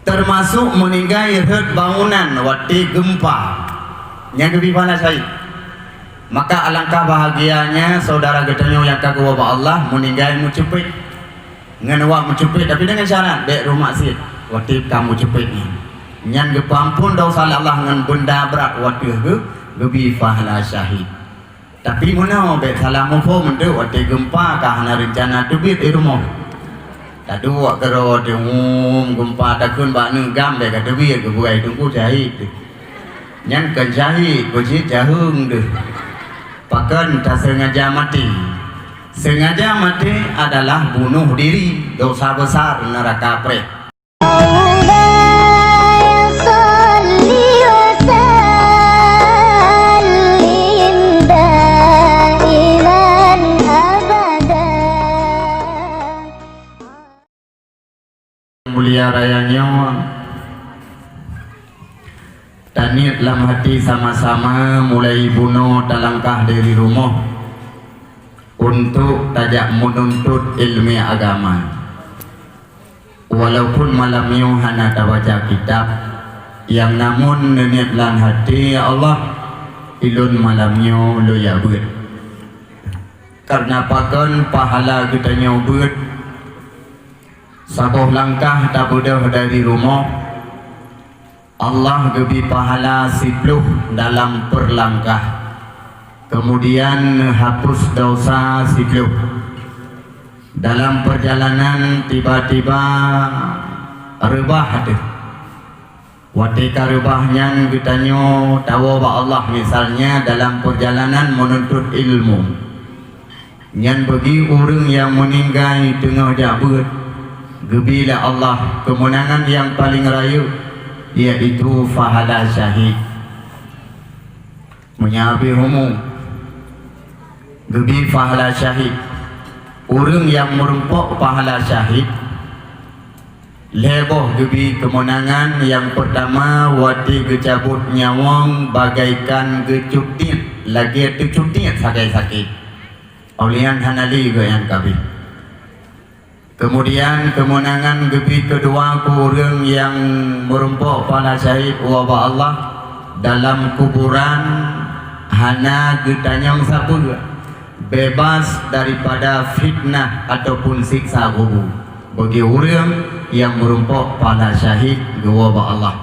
termasuk meninggal bangunan waktu gempa yang lebih panas saya. Maka alangkah bahagianya saudara getanyo yang kagum Allah meninggal mencepit ngenawak mencepit, tapi dengan syarat dek rumah sih waktu kamu cepit ni nyan gepampun dosa Allah ngan benda berat waktu lebih pahala syahid. Tapi mana bek salah mufo mendu waktu gempa kahana rencana tu bit rumah tak dua kero de gempa takun ba nenggam bek ka bit ke buai tunggu syahid nyan kan syahid bejit jahung deh. Bahkan tak sengaja mati. Sengaja mati adalah bunuh diri, dosa besar, neraka pre. Mulia rayanya tanit dalam hati sama-sama mulai bunuh talangkah dari rumah untuk tajak menuntut ilmu agama. Walaupun malam ini hana baca kitab, yang namun niat dalam hati ya Allah ilun malamnya lo ya buat. Karena pakan pahala kita nyobut sabuh langkah tak mudah dari rumah. Allah lebih pahala 10 dalam perlangkah, kemudian hapus dosa 10. Dalam perjalanan tiba-tiba rebah deh. Watika rebahnya kitanya tahu bahwa Allah misalnya dalam perjalanan menuntut ilmu. Yang bagi orang yang meninggal tengah jabut, gebila Allah kemenangan yang paling raya, yaitu pahala syahid. Menyabi umum gebi pahala syahid. Orang yang merempok pahala syahid leboh gebi kemenangan. Yang pertama wati gecabut nyawang bagaikan gecutit lagi tercutit sakit-sakit olian hanali ke yang kabi. Kemudian kemenangan gebi kedua orang yang merempok pahala syahid wabah Allah dalam kuburan hana getanyang sapu bebas daripada fitnah ataupun siksa kubur bagi orang yang merempok pahala syahid wabah Allah.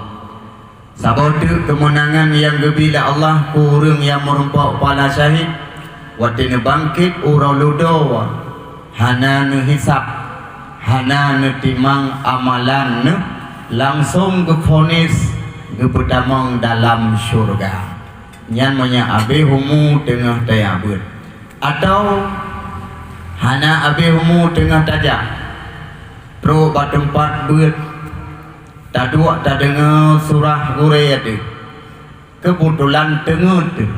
Sabatu kemenangan yang gebi la Allah orang yang merempok pahala syahid waktu bangkit urau ludo hana hisab hana netimang amalan langsung ke fonis ke pertamang dalam syurga. Nyan monya abe humu tengah tayabut atau hana abe humu tengah tajak pro batempat beut tak dua tak dengar surah Qur'an tu kebetulan tengah tu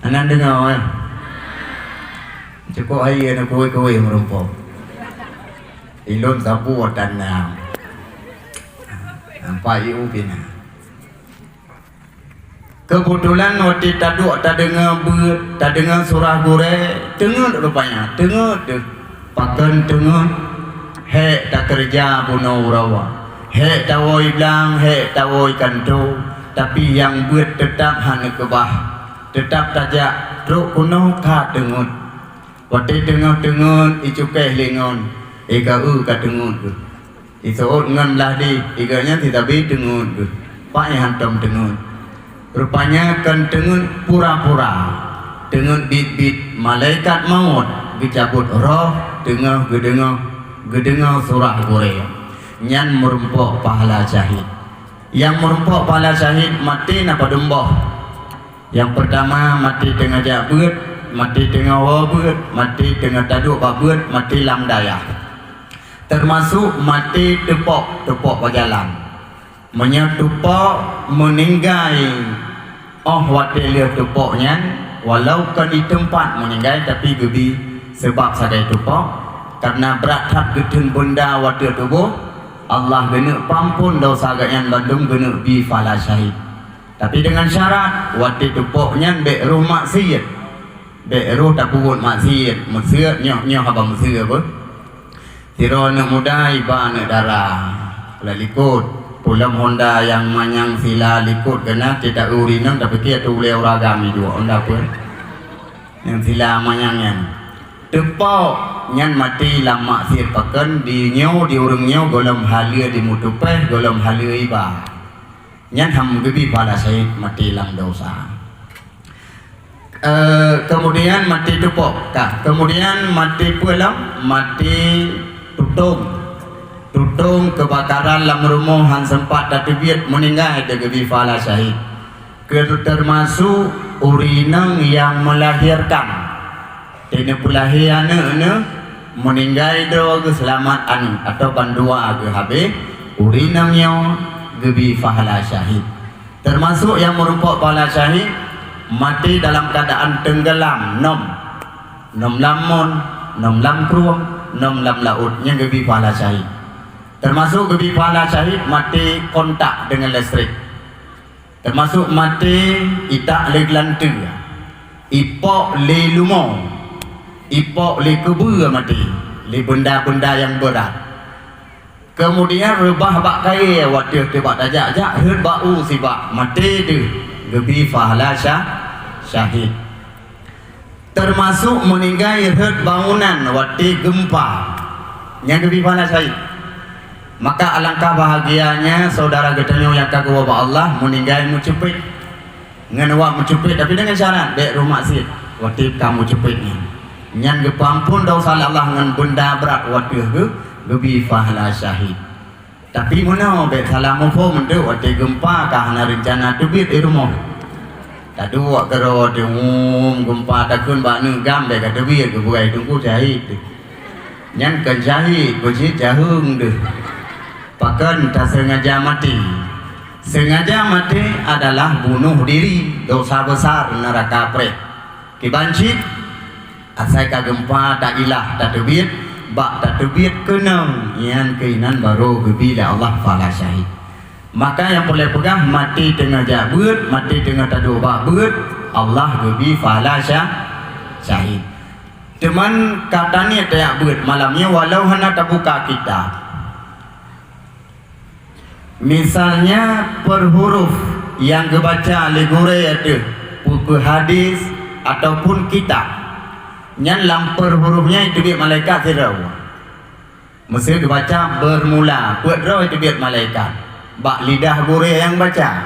anak dengar cukup hari anak kowe merumpok ilun sapu watanam nampak iu bina kebetulan waktu tak dengar beut tak dengar surah Qur'an tengah rupanya tengah tu pakan tengah hek tak kerja bunuh rawa hek tawoi bilang hek tawoi kanto tapi yang beut tetap hanya kebah tetap tajak truk kuno ka tengut waktu tengah-tengah icukai lengon ika ka tengut isoot ngan lahdi iganya tidak bi tengut pak yang hantam tengut rupanya kan tengut pura-pura tengut bit-bit malaikat maut dicabut roh tengah gedengar surah Qur'an nyan merempok pahala syahid. Yang merempok pahala syahid mati napa dembah. Yang pertama mati tengah jabut, mati tengah wabut, mati tengah taduk babut, mati lam dayah. Termasuk mati tepok berjalan. Menyatupok meninggal. Oh waktu lihat tepoknya, walau kan di tempat meninggal tapi gebi sebab sadai tepok. Karena berat hak getun benda waktu tubuh Allah gena pampun dosa yang bandung gena bi fala syahid. Tapi dengan syarat waktu tepoknya bek roh maksiat. Bek roh tak buat maksiat, maksiat nyoh abang maksiat apa? Tiro nak muda iba nak darah. pula likut pulam Honda yang manyang sila likut kena tidak urinang tapi kia tu boleh orang agami juga Honda pun yang sila manyangnya tepau nyan mati lama sir pakan di nyo di urang nyo golom halia di mutupeh golom halia iba nyan ham gebi pala syahid mati lang dosa. Kemudian mati tepok kemudian mati pulang mati tutung kebakaran dalam rumah han sempat datubit meninggal gebi pala syahid. Termasuk urinang yang melahirkan ini pelahian meninggal do selamat atau bandua ke habis urinangnya gebi pahala syahid. Termasuk yang merumpok pahala syahid mati dalam keadaan tenggelam nom lamun nom lamkruang nom lam lautnya gebi pahala syahid. Termasuk gebi pahala syahid mati kontak dengan listrik. Termasuk mati itak le gelantu ipok le lumo ipok le kebu mati le benda-benda yang berat. Kemudian rebah bak kai waktu tebak tajak herd bau sibak mati tu gebi pahala syahid. Termasuk meninggal herd bangunan waktu gempa yang gebi pahala syahid. Maka alangkah bahagianya saudara getanyo yang kagum Allah meninggal mucepit ngan awak mucepit tapi dengan syarat dek rumah sid waktu kamu cepitnya nyan gepampun dosa Allah ngan benda berat waktu gebi pahala syahid. Tapi mana bet salah mufo mende waktu gempa kah na rencana tubit di rumah tadu wak karo de gempa takun bak negam dek kata biar ke buai tunggu syahid nyan kan syahid bejit jahung deh. Bahkan tak sengaja mati. Sengaja mati adalah bunuh diri, dosa besar neraka pret. Kibancit asai ka gempa tak ilah tak tebit bak tak tebit kenang yang keinan baru gebila Allah fala syahid. Maka yang boleh pegang mati tengah jabut mati tengah tadu babut Allah gebi fala syahid. Teman katanya tak but malamnya walau hana tak buka kitab. Misalnya per huruf yang kebaca legure ada buku hadis ataupun kitab nyan lam per hurufnya itu biar malaikat tidak mesti kebaca bermula buat roh itu biar malaikat bak lidah gure yang baca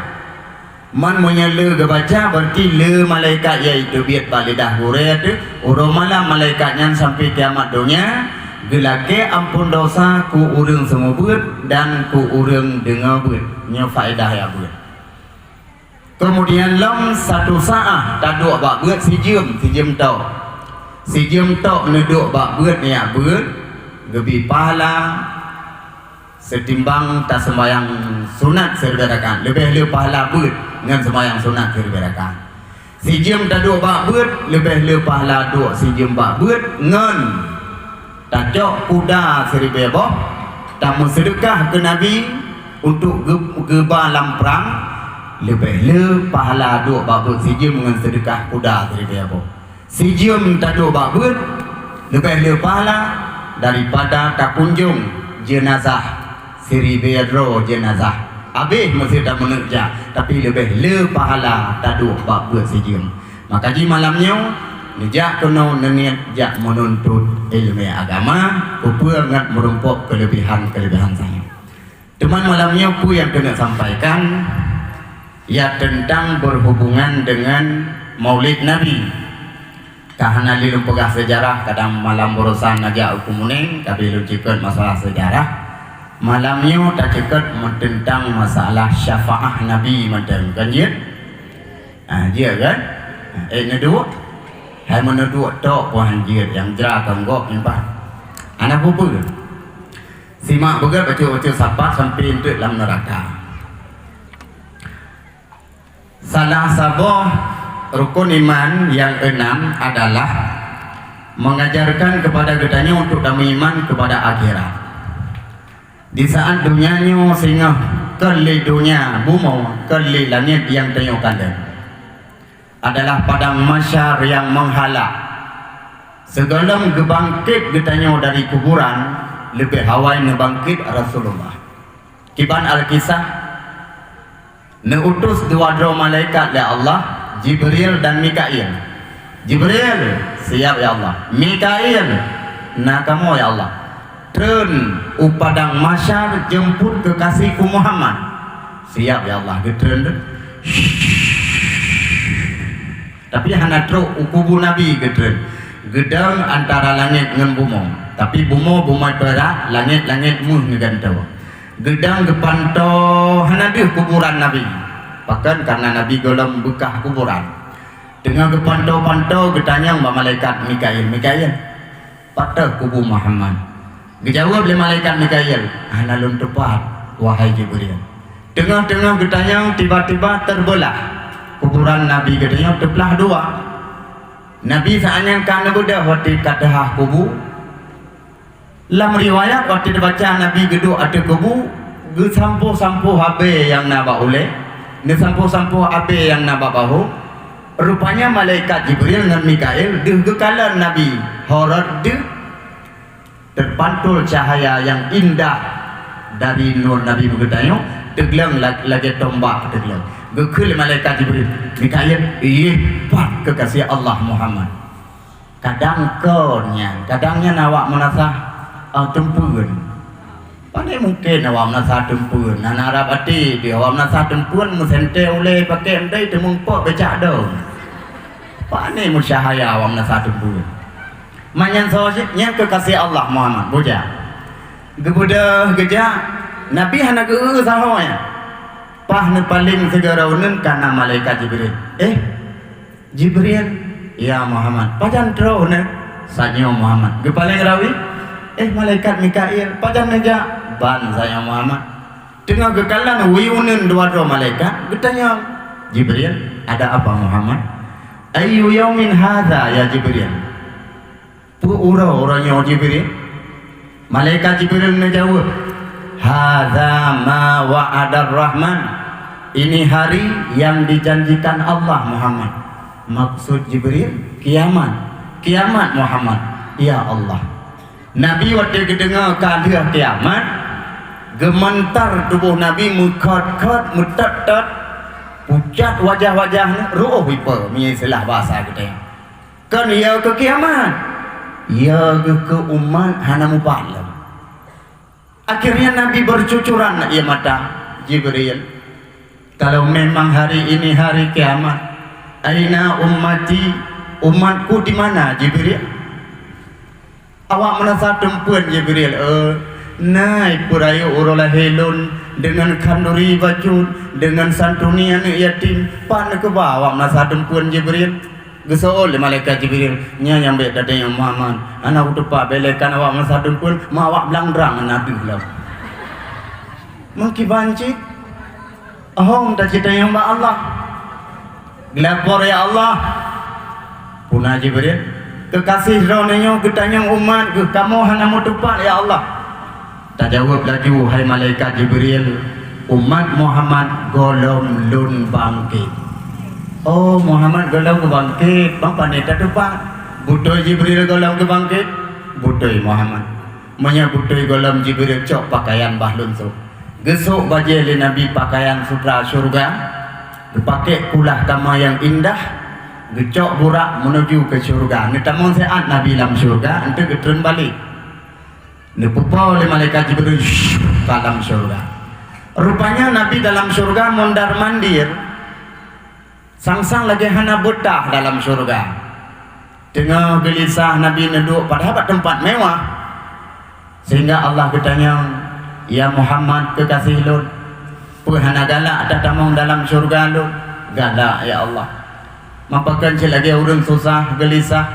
man punya le kebaca berarti le malaikat iaitu biar bak lidah gure itu urang malam malaikat nyan sampai kiamat dunia gelake ampun dosa ku urang semua buat dan ku urang dengar buat nya faedah ya buat. Kemudian long satu saat taduk bak buat si jem tok neduk bak buat ya buat gebi pahala setimbang tak sembahyang sunat serberakan lebih pahala buat dengan sembahyang sunat serberakan. Si jem taduk bak buat lebih pahala duk si jem bak buat ngan tajok kuda seribu boh tamu sedekah ke Nabi untuk geba lam perang lebih pahala duk babut sijim dengan sedekah kuda seribu boh sijim taduk babut lebih pahala daripada tak kunjung jenazah seribu jenazah habis masih tak menerja tapi lebih pahala taduk babut sijim. Maka di malamnya nejak kena niat jak menuntut ilmu agama upur ngat merumpok kelebihan saya. Teman malamnya apa yang kena sampaikan ya tentang berhubungan dengan Maulid Nabi. Karena di lumpegah sejarah kadang malam urusan aja ukumuning tapi lucikan masalah sejarah. Malamnya tak cekat tentang masalah syafaah Nabi macam kan dia? Dia kan? Neduk hai meneduk tok puan jir yang jerakam gok nyempat anak bubur simak begat baca-baca sapat sampai untuk dalam neraka. Salah sabah rukun iman yang 6 adalah mengajarkan kepada kitanya untuk kami iman kepada akhirat. Di saat dunianya sehingga kali dunia bumi kali langit yang tengokkan adalah padang masyar yang menghalak segala gebangkit getanya dari kuburan lebih hawai nebangkit Rasulullah. Kiban Al-Kisah neutus dua malaikat ya Allah, Jibril dan Mikail. Jibril, siap ya Allah. Mikail, nah kamu ya Allah. Tren upadang masyar jemput kekasihku Muhammad. Siap ya Allah, getren. Tapi hana truk ukubu Nabi getren. Gedang antara langit dengan bumi. Tapi bumi perak, langit muh ngegantau. Gedang gepanto hana deh kuburan Nabi. Bahkan karena Nabi golong bekah kuburan. Dengan gepanto-panto getanyang malaikat Mikail. Patah kubu Muhammad. Dijawab oleh malaikat Mikail, hana lun tepat wahai Jibril. Tengah-tengah getanyang tiba-tiba terbelah. Kuburan Nabi getanyang terbelah dua. Nabi saatnya kana budak waktu kata kubu. Dalam riwayat waktu dibaca Nabi geduk ada kubu, sampo-sampo habe yang naba oleh, sampo-sampo habe yang naba bahu. Rupanya malaikat Jibril dan Mikail deh gekalan Nabi horor deh terpantul cahaya yang indah dari nur Nabi begetanya teglang lagi tombak teglang gekil malaikat Jibril Mikail pat kekasih Allah Muhammad. Kadangnya nawak menasah tempun. Pandai mungkin awak menasah tempun. Nana Arab hati dia awak menasah tempun mesente oleh pakai endai temungpok becak dah. Pandai musyahaya awak menasah tempun. Manyan sawasnya kekasih Allah Muhammad boja. Gebudah gejak Nabi hana ge sahawanya. Pah ne paling segera unen kana malaikat Jibril. Jibril ya Muhammad. Pajan tro ne sanyo Muhammad. Ge paling rawi malaikat Mikail pajan meja ban saya Muhammad. Tengah gekalan wiunen dua malaikat getanya Jibril ada apa Muhammad? Ayu yaumin hadza ya Jibril. Orangnya Jibril. Malaikat Jibril menjawab, hadza ma wa'adar rahman. Ini hari yang dijanjikan Allah Muhammad. Maksud Jibril kiamat. Kiamat Muhammad. Ya Allah. Nabi waktu kedengar kalah kiamat, gementar tubuh Nabi mukat-kat mutat-tat, pucat wajah-wajahnya ruh wipa menyisalah bahasa kita. Kan ia ke kiamat. Ya ke umat hana mubalam. Akhirnya Nabi bercucuran ia mata Jibril. Kalau memang hari ini hari kiamat, aina ummati, umatku di mana Jibril? Awak merasa tempun Jibril. Naik purayu urolah helun dengan kanduri bacun dengan santuni anak yatim pan ke bawah merasa tempun Jibril. Gesol malaikat Jibril nya nyambe dadanya Muhammad anak utupa belekan awak masadun pun mawak belang-drang Nabi lah mungkin banci ahom tak cita yang ba Allah gelapor ya Allah punah Jibril kekasih ronenyo getanya umat kamu hana mau tepat ya Allah tak jawab lagi wahai malaikat Jibril umat Muhammad golong lun bangkit. Oh Muhammad golong ke bangkit, bang panita tu pak. Butoi Jibril golong ke bangkit, butoi Muhammad. Manya butoi golong Jibril cok pakaian bahlun so. Gesok baju Nabi pakaian sutra surga, dipakai kulah kama yang indah, gecok burak menuju ke surga. Netamun saat Nabi dalam surga, nanti getun balik. Dipupa oleh malaikat Jibril ke dalam surga. Rupanya Nabi dalam surga mondar mandir. Sang-sang lagi hana betah dalam surga. Tengah gelisah Nabi neduk pada tempat mewah. Sehingga Allah bertanya, ya Muhammad kekasih lun, hana galak ada tamang dalam surga lun. Galak ya Allah. Mapakan lagi urun susah gelisah.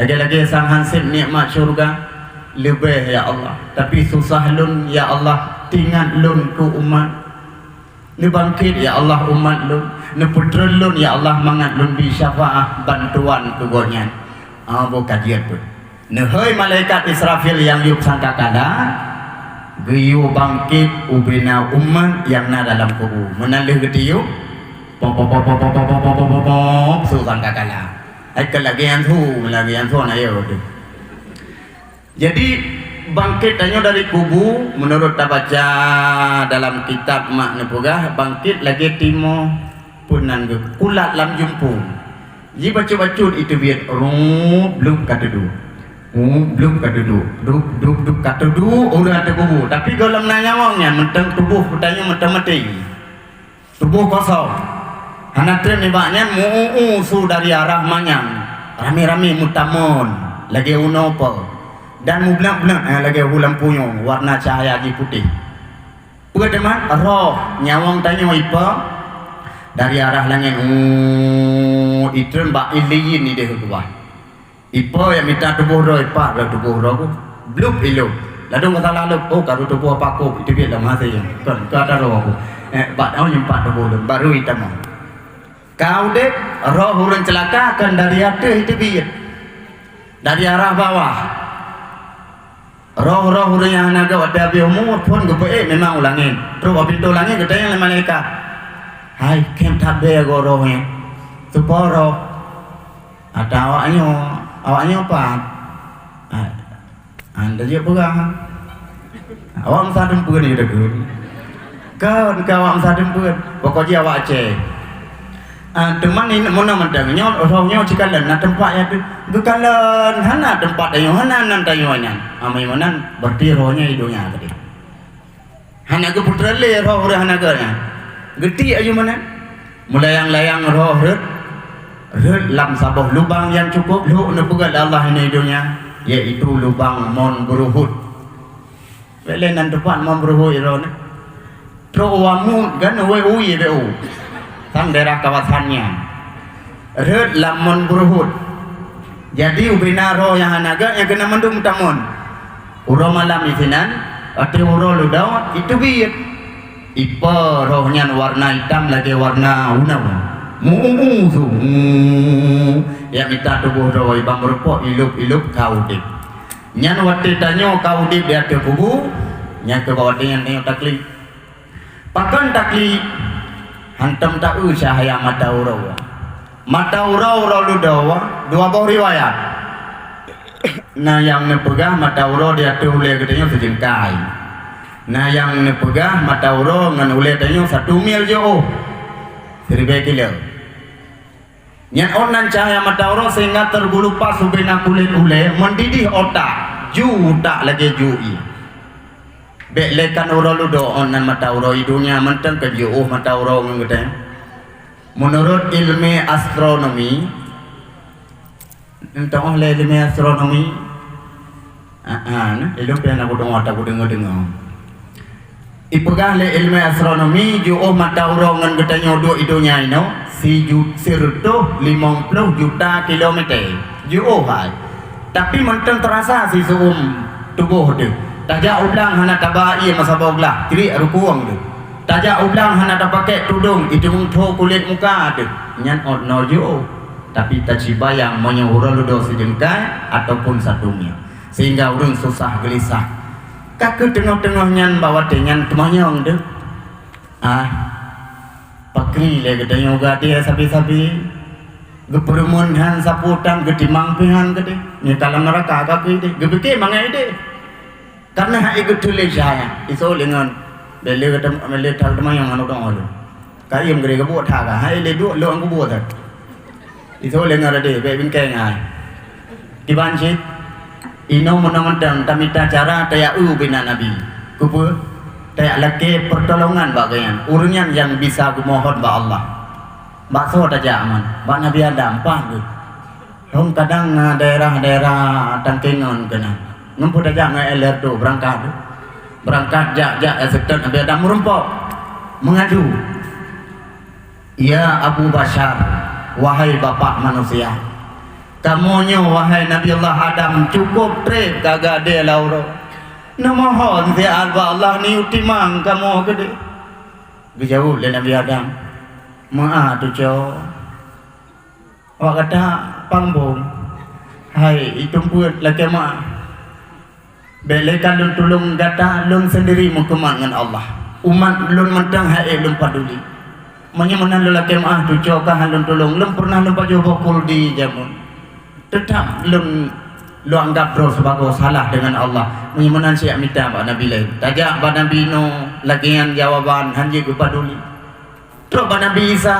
Lagi-lagi sang hansip nikmat surga. Lebih ya Allah. Tapi susah lun ya Allah. Tingat lun ku umat. Ni bangkit ya Allah umat lun. Ni putra lun ya Allah mangat lun bi syafaah bantuan kegonyan. Bukan dia pun. Ni hei malaikat Israfil yang yuk sangkakala geyu bangkit ubina umat yang na dalam kubur. Menalih getiyu pop so sangkakala. Ai lagi yang tu na ayo tu. Jadi bangkit hanya dari kubur menurut tak baca dalam kitab mak nepugah bangkit lagi timo punan ke kulat lam jumpu ji baca-baca itu biar bluk kata du bluk kata du kata du orang ada kubur tapi kalau menanyawangnya mentang tubuh katanya mentang mati tubuh kosong anak tren ibaknya mu'usu dari arah manyang rami-rami mutamon lagi unopo dan mublak-blak lagi hulam punyong warna cahaya di putih teman roh nyawang tanya ipa dari arah langit itu mbak iliyin ni dia keluar ipa yang minta tubuh roh ipa lah tubuh roh bluk iluk lalu kata lalu kalau tubuh apa aku itu biar dah masa yang kan ada roh aku bak tahu nyempat tubuh baru hitam kau dek roh orang celaka akan dari atas itu biar dari arah bawah roh-roh yang naga wadah biumu pun gue memang ulangin terus pintu langit kita yang malaikat hai kem tabe go rohnya suporo ada awaknya apa anda dia pegang awak sadem pun ni dah kau awak sadem pun pokoknya awak cek teman ini mana mendangnya rohnya cikalan na tempatnya tu bekalan hana tempat ayo hana nan tayuanan amai manan berarti rohnya hidupnya tadi hana ke putra le roh orang hana ke geti ayo mana melayang-layang roh red lam sabah lubang yang cukup lu nepegal Allah ini hidupnya yaitu lubang mon beruhud belenan tempat mon beruhud roh ni tro wamu gan we uyi be sang daerah kawasannya red lamon beruhud jadi ubina roh yang hanaga yang kena mendung tamun uro malam isinan ati uro ludau itu biit ipa rohnya warna hitam lagi warna unau mu'uzu ya minta tubuh roh ibang merupakan ilup kaudip nyan wati tanyo kaudip dia ke kubu nyan ke bawah dengan nyo takli pakan takli hantam tak cahaya mata urau ludawa dua buah riwayat nah yang nepegah mata urau dia tu ule katanya sejengkai nah yang nepegah mata urau ngan ule katanya 1 mil jauh 1000 kilo nyan onan cahaya mata urau sehingga tergelupas subena kulit ule mendidih otak juta lagi jui lekan urau ludo onan mata urau hidungnya menteng ke jauh mata urau ngeteng menurut ilmu astronomi entah oleh ilmu astronomi ilmu yang aku dengar ipegah le ilmu astronomi jauh mata urau ngeteng dua hidungnya ino sirto 50 juta kilometer jauh hai tapi menteng terasa si tubuh tu tajak ulang hana tabai masa bawah tiri rukuang tu tajak ulang hana tak pakai tudung itu muntah kulit muka tu nyan odno jo tapi tak cibayang menyuruh ludo sejengkai ataupun 1 mil sehingga orang susah gelisah kakek tengah-tengah nyan bawa dengan temanyong tu pakri le gede yoga dia sabi-sabi geperumunhan saputan gede mangpihan gede ni dalam neraka kakek dia gebeke mangai dia karena hak ikut tulis saya iso lengan beli kata beli tal teman yang anu dong alu kayem gede ke buat haga hai le du lo angku buat iso lengan ada be bingkai ngai dibanci ino menang-menang tamita cara tayak bina nabi kupu tayak laki pertolongan bagian urunyan yang bisa kumohon ba Allah bakso aja aman ba nabi Adam paham hong kadang daerah-daerah tangkingon kena ngumpul aja ngai eler tu berangkat jak sekitar Nabi Adam merumpok mengadu ya Abu Bashar wahai bapak manusia kamunya wahai Nabi Allah Adam cukup trip kagak dia lauro namohon si Allah ni utimang kamu gede bijau le Nabi Adam maaf tu cow wak kata pangbong hai itu pun lagi maaf belekan lun tulung gata lun sendiri mukuman dengan Allah umat lun mentang hai lun paduli menyemenan lelaki maaf tujuh kah lun tulung lun pernah lun paju bokul di jamun tetap lun lu anggap bro sebagai salah dengan Allah. Menyemenan siap minta pak Nabi lain. Tajak pak Nabi no lagian jawaban hanya kepaduli. Terus pak Nabi Isa,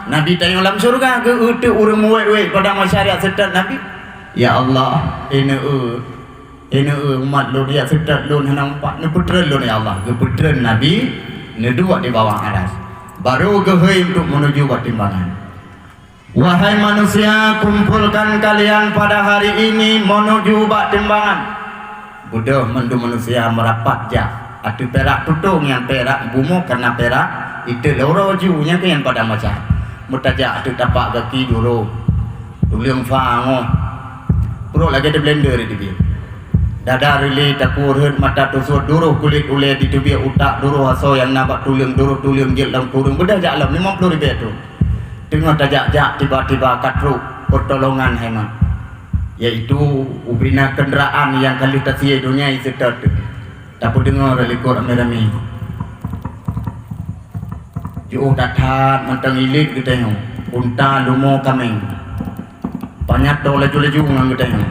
Nabi tanya dalam surga ke itu urang muai pada masyarakat sedat Nabi. Ya Allah, ini umat lu dia sedat lu henang empat, ni putra lu ya Allah, ke putra Nabi, ni dua di bawah aras. Baru gehei untuk menuju buat timbangan. Wahai manusia, kumpulkan kalian pada hari ini menuju buat timbangan. Buddha mendu manusia merapat jah. Atu perak tutung yang perak bumu karena perak itu loro junya ke yang pada macam. Mutajak atu tapak kaki dulu. Dulu fango. Pro lagi ada blender di dia. Dada rili takurun mata tusuk duruh kulit ule di tubi utak duruh aso yang nampak tulang duruh jelang turun bedah jalan 50 ribu tu. Tengah tajak-jak tiba-tiba katru pertolongan hemat. Yaitu ubina kenderaan yang kali tasia dunia itu tak. Tapi dengar likur rame-rame. Jauh datang mentang ilik kita yang unta lumo kameng. Banyak tau laju-laju ngang kita yang.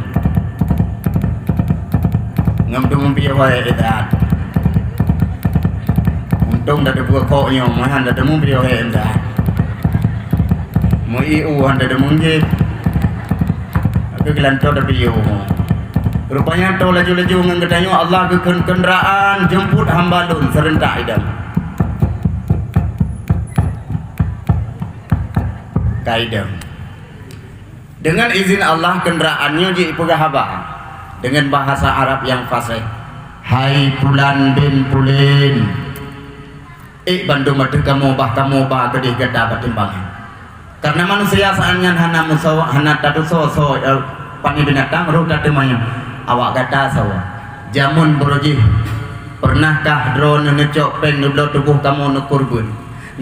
Ngam tu mempiawai edat. Untung dah ada buah koknya, mahan dah ada mempiawai edat. Mau iu anda ada menggip. Aku gelantau dah piu. Rupanya tau laju-laju ngang kita yang Allah ke kenderaan jemput hamba lun serentak idam. Kaidam. Dengan izin Allah kenderaannya ji pegah haba. Dengan bahasa Arab yang fasih. Hai Pulan bin Pulin, bandu madu kamu bah kedih gada pertimbangan. Karena manusia saatnya hana musawa hana tadu so pani binatang roh tadu maya awak gada sawa. Jamun beroji pernahkah drone ngecok peng nublo tubuh kamu nukurbun.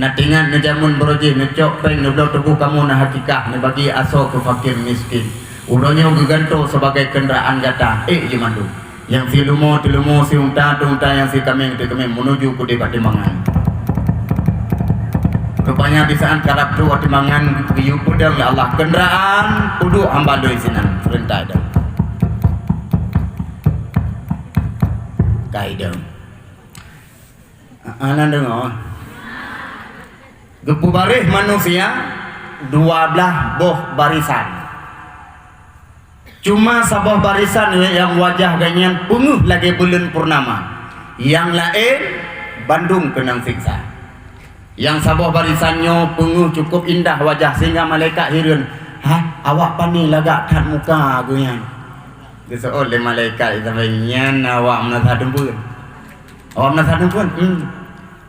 Natingan nejamun beroji ngecok peng nublo tubuh kamu na hakikah bagi aso ke fakir miskin. Uronya geganto sebagai kenderaan gata jemandu yang si lumo si unta yang si kameng menuju ke debat timbangan. Rupanya bisaan karab tu timbangan biu pudang ya Allah kenderaan kudu hamba doi sinan serentak dah kaidam anan dengar gepu baris manusia 12 boh barisan. Cuma sabah barisan yang wajah ganyan punguh lagi bulan purnama. Yang lain Bandung kenang siksa. Yang sabah barisannya punguh cukup indah wajah sehingga malaikat hirun. Awak pani lagak kat muka aku yang. Disoal oleh malaikat sampai awak menasihatan pun. Awak menasihatan pun.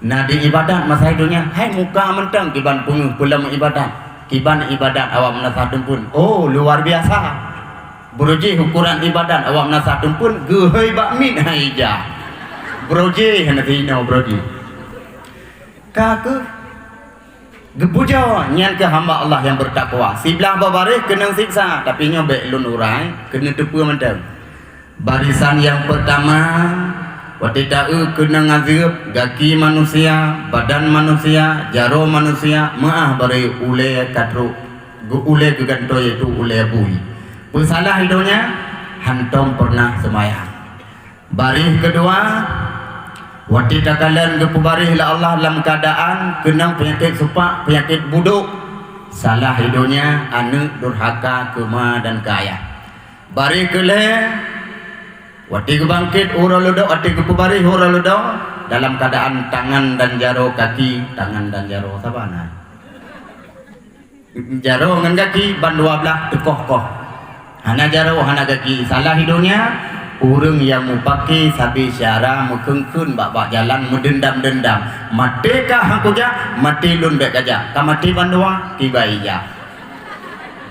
Nah di ibadat masa hidupnya. Hai muka mentang kiban punguh pulang ibadat. Kiban ibadat awak menasihatan pun. Oh luar biasa. Broji ukuran ibadat awak nasatun pun gehei bakmin haija. Broji hendak hina broji. Kaku gebujo nyan ke hamba Allah yang bertakwa. Sebelah baris kena siksa tapi nyobek lun urai kena tepu mendem. Barisan yang pertama watita kena ngazib gaki manusia, badan manusia, jaro manusia, maah bari ule katru. Ule geganto yaitu ule bui. Pesalah hidupnya hantom pernah semayang. Baris kedua waktu takalan gepu baris la Allah dalam keadaan kena penyakit supak, penyakit buduk. Salah hidupnya anak durhaka, kema dan kaya. Baris kele waktu kebangkit uralodo, waktu gepu baris uralodo dalam keadaan tangan dan jaro kaki, tangan dan jaro sabana. Jaro dengan kaki ban 12 tekoh-koh. Hana jaro hana kaki salah hidupnya urang yang mupaki sabi syara mukengkun bak jalan mendendam mati kah hangkuja mati lun bek kaja ka mati bandua tiba ija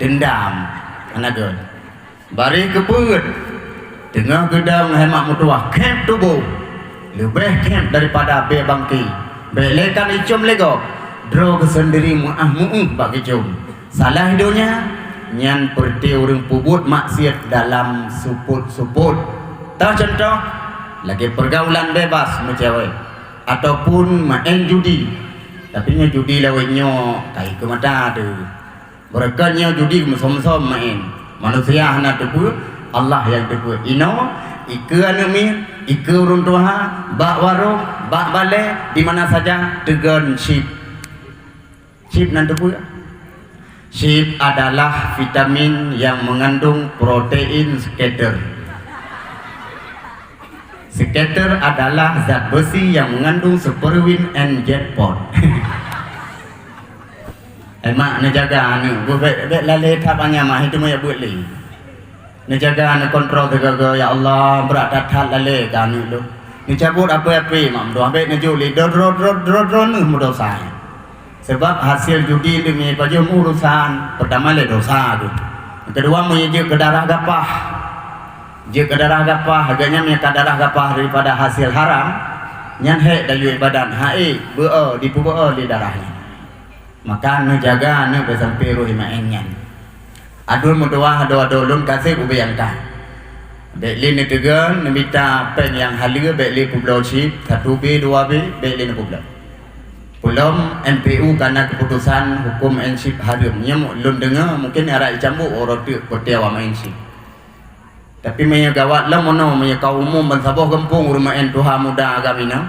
dendam hana gol bari keput tengah gedang hemat mutuah camp tubuh lebih camp daripada be bangki belekan icum lego dro ke sendiri muah bak icum salah hidupnya nyan perti orang pubut maksiat dalam suput. Tahu contoh lagi pergaulan bebas macam ataupun main judi. Tapi nya judi lawanya kai ke mata tu. Berekannya judi mesom-mesom main. Manusia hana tu Allah yang tegur. Ino ike anu min, ike urun tuha, bak warung, bak balai, di mana saja tegan sheep. Sheep nan tegur. Sheep adalah vitamin yang mengandung protein scatter. Scatter adalah zat besi yang mengandung superwin and jackpot. Mak nak jaga ni, buat lalai tapanya mah itu mah buat leh. Nak jaga nak kontrol terjaga ya Allah berat tat lalai kan ni lu. Ni cabut apa mak doa ambil nak juli dor ni mudah saya. Sebab hasil judi demi baju urusan pertama le dosa tu. Kedua menyejuk ke darah gapah. Je ke darah gapah harganya me ke darah gapah daripada hasil haram. Nyan hek dayu badan hae beu di pubeu di darahnya. Maka nu jaga nu sampai roh imannya. Adul mudoa ado-adolun kasih ubayangkan. Bekli ni tegan ni minta pen yang halia bekli pulau chip 1B 2B bekli ni pulau. Belum MPU karena keputusan hukum ensip harimnya lun dengar mungkin arak jambu orang tu kotewa main sip. Tapi maya gawat lah mono maya kau umum bensabah gempung rumah en tuha muda agamina.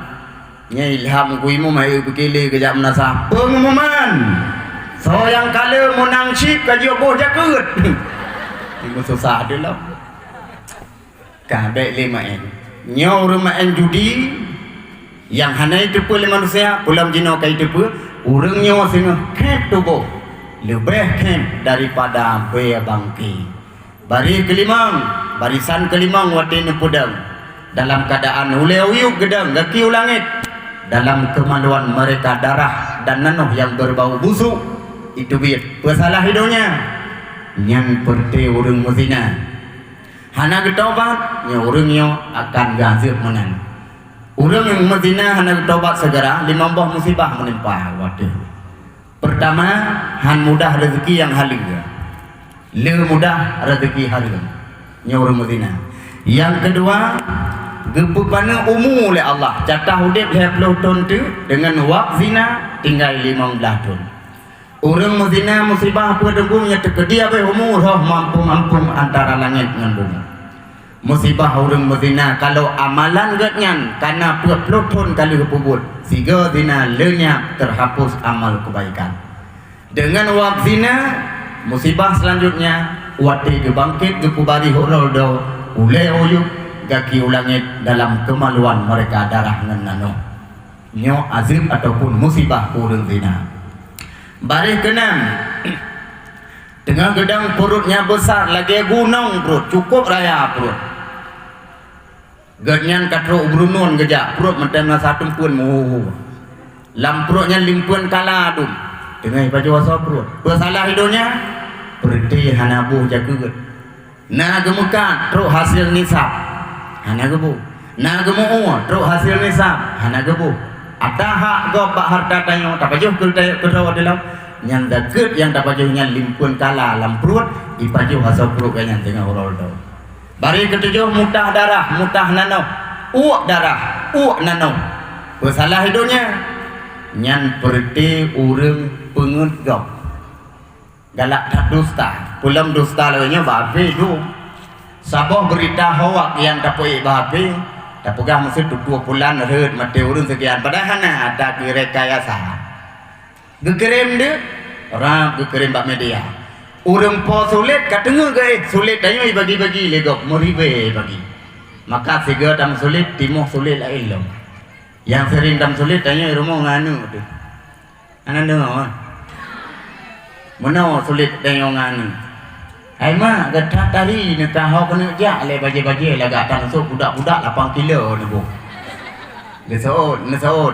Nya ilham kuimu mai bekili kejap menasa pengumuman. So yang kala menang sip kaji oboh jakut. Ibu susah adalah. Kabek lima en. Nyo rumah en judi yang hanai tepu le manusia pulam jino kai tepu urangnya singa kep tubuh lebih kep daripada bea bangki bari kelimang barisan kelimang wate ne pudang dalam keadaan uleu uyuk gedang gaki ulangit dalam kemaluan mereka darah dan nanuh yang berbau busuk itu biar pesalah hidupnya nyan perti urang muzina hana getobat nya urangnya akan gazir menan. Orang yang mezina hendak taubat segera 5 buah musibah menimpa. Waduh. Pertama, han mudah rezeki yang halia. Le mudah rezeki halia. Nya orang mezina. Yang kedua, gebupana umur oleh Allah. Jatah udip 20 tahun tu dengan wak zina tinggal 15 tahun. Orang mezina musibah apa dengkunya terkedia be umur mampu antara langit dengan bumi. Musibah orang berzina kalau amalan getnyan karena 20 tahun kali kepubut sehingga zina lenyap terhapus amal kebaikan. Dengan wak zina musibah selanjutnya wati gebangkit gepubari horoldo ule oyuk gaki ulangit dalam kemaluan mereka darah ngenano nyo azib ataupun musibah orang zina. Baris keenam dengan gedang perutnya besar lagi gunung perut cukup raya perut. Ganyan katro brunun gejak perut mentem na satu pun mu. Lam perutnya limpun kala adum. Dengan baju wasa perut. Bersalah hidupnya perti hanabu jagut. Na gemukan truk hasil nisab. Hana gebu. Na gemu truk hasil nisab. Hana gebu. Ataha go bak harta tanyo tak pajuh ke rawa dalam nyan zakat yang tak pajuhnya limpun kala lam perut ipaju hasil perut ganyan tengah urol-do. Bari ketujuh mutah darah, mutah nano, uak darah, uak nano. Bersalah hidupnya, nyan perti urang pengedgok. Galak tak dusta, pulam dusta lainnya babi tu. Sabah berita hawak yang tak boleh babi, tak pegang mesti 20 bulan red mati urang sekian. Padahal ada direkayasa. Gekirim dia, orang gekirim bak media. Orang po sulit katengah guys sulit dayo bagi-bagi legok meribe bagi maka siga dam sulit timuh sulit lain lo yang sering dam sulit dayo rumah nganu tu anan dengar mana sulit dayo nganu ai mah gatat tari nak hau kena jak le bagi-bagi lagak tangsuk budak-budak 8 kilo ni bu le saud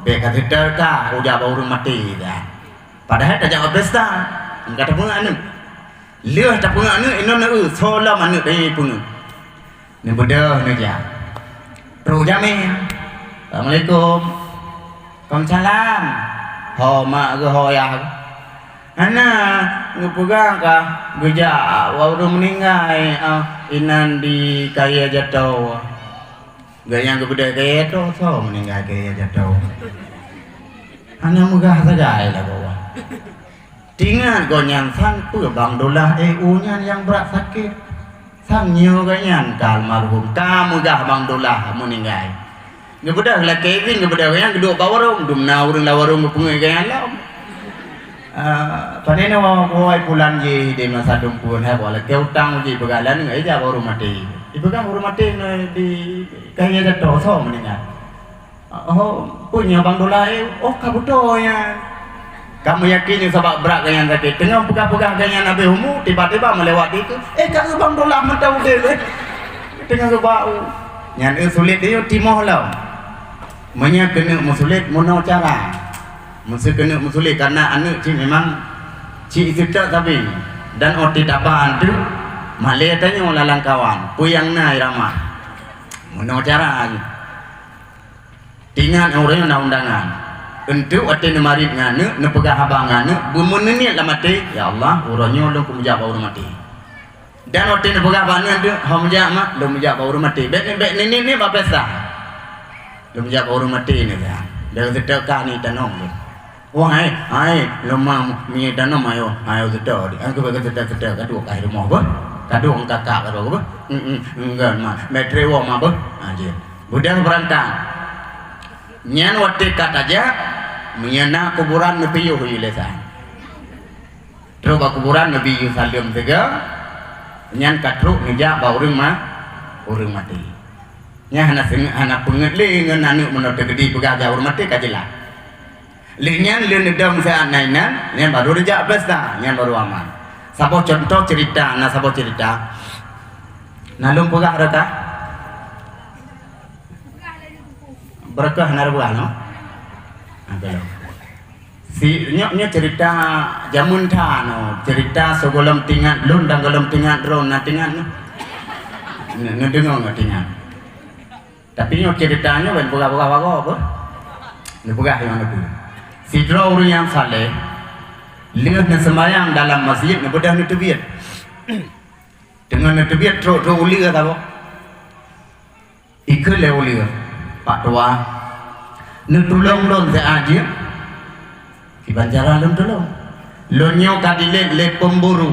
be kateter ka udah baru mati dah padahal tak jawab pesta enggak ada pun anu leh tak pun anu ino na solam anu dai pun ni bodoh ni ja tru jami assalamualaikum waalaikumsalam ho mak ge ho ya ana ngepegang ka geja waru meninggal inan di kaya jatuh gaya gede kaya tu so meninggal kaya jatuh ana megah saja lah bawa tinggal gonyang sang bang dolar EU nya yang berat sakit sang nhiều cái nhàn cả marhum kamu gah bang dolah meninggal ngebedah lah Kevin ngebedah yang kedua bawarung dum na urang lawarung pungai gaya lah panena woi pulan je di masa dumpun ha bola keutang je begalan ngai ja baru mati ibukan baru mati di kaya jatuh so meninggal oh punya bang dolah oh kabutonya kamu yakin sebab berat ganyan sakit tengah pegang-pegang ganyan Nabi Humu tiba-tiba melewati itu kat bang dolah mentau dia tengah bau nyan sulit dia timoh lah menya kena musulit mono cara mesti kena musulit karena anak cik memang cik sedap tapi dan oti tapaan tu malai tanya lalang kawan puyang na irama mono cara tinggal orang undang-undangan untuk ati nemarit ngane nepegah habang ngane bumunni la mati ya Allah uronyo lu kumjak bauru mati dan ati nepegah banan tu hamjak mak lu mjak bauru mati bet ni ba pesta lu mjak bauru mati ni dah dah sedekah ni tanong tu wahai ai lu mam mi tanong ayo sedekah di aku bagi sedekah kadu kai rumah ba kadu ang kakak kadu ba enggak mah metre wo mah ba aje budang berantang nyan wate kat aja menyana kuburan Nabi Yuh ilesan terus kuburan Nabi Yuh salim juga nyan katruk ngejak ba urang mati nya hana pengetli ngan anu menot gede pegaja urang mati kajelah linyan leun dam saanainan nyan baru rejak pesta nyan baru aman sabo contoh cerita sabo cerita nalung pegah rata berkah narbuah no belum si nyoknya cerita jamun no cerita segolom tingat lun dan golom tingat ron na tingat no ngedengar nggak tingat tapi nyok ceritanya ben buka-buka apa buka yang itu si orang yang saleh lihat sembahyang dalam masjid ngebedah nutubiat dengan nutubiat ro uliga tabo ikut le uliga pak tua nutulong lon se aja di Banjaran lon tolong lonyo kadilet le pemburu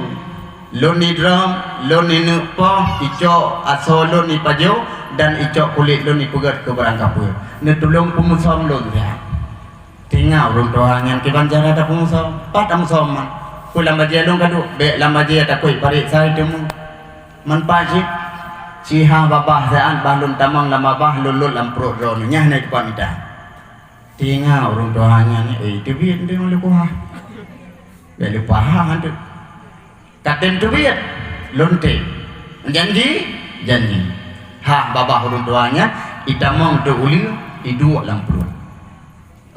lon idram lon inupo ico asolo ni pajo dan ico kulit lon ipugat ke barangkapu nutulong pemusom lon ya tinggal urang tua yang ke Banjaran ada pemusom pat amusom man pulang baje lon kadu be lam baje ada koi parit sai temu man paji siha babah saan balun tamang lama bah lulul lampro ron nyah naik pamida tinggal orang tuanya ni tu biar dia oleh kuah dia lupa hantu katen tu biar lonte janji ha babah orang tuanya itamang tu uli idu lampro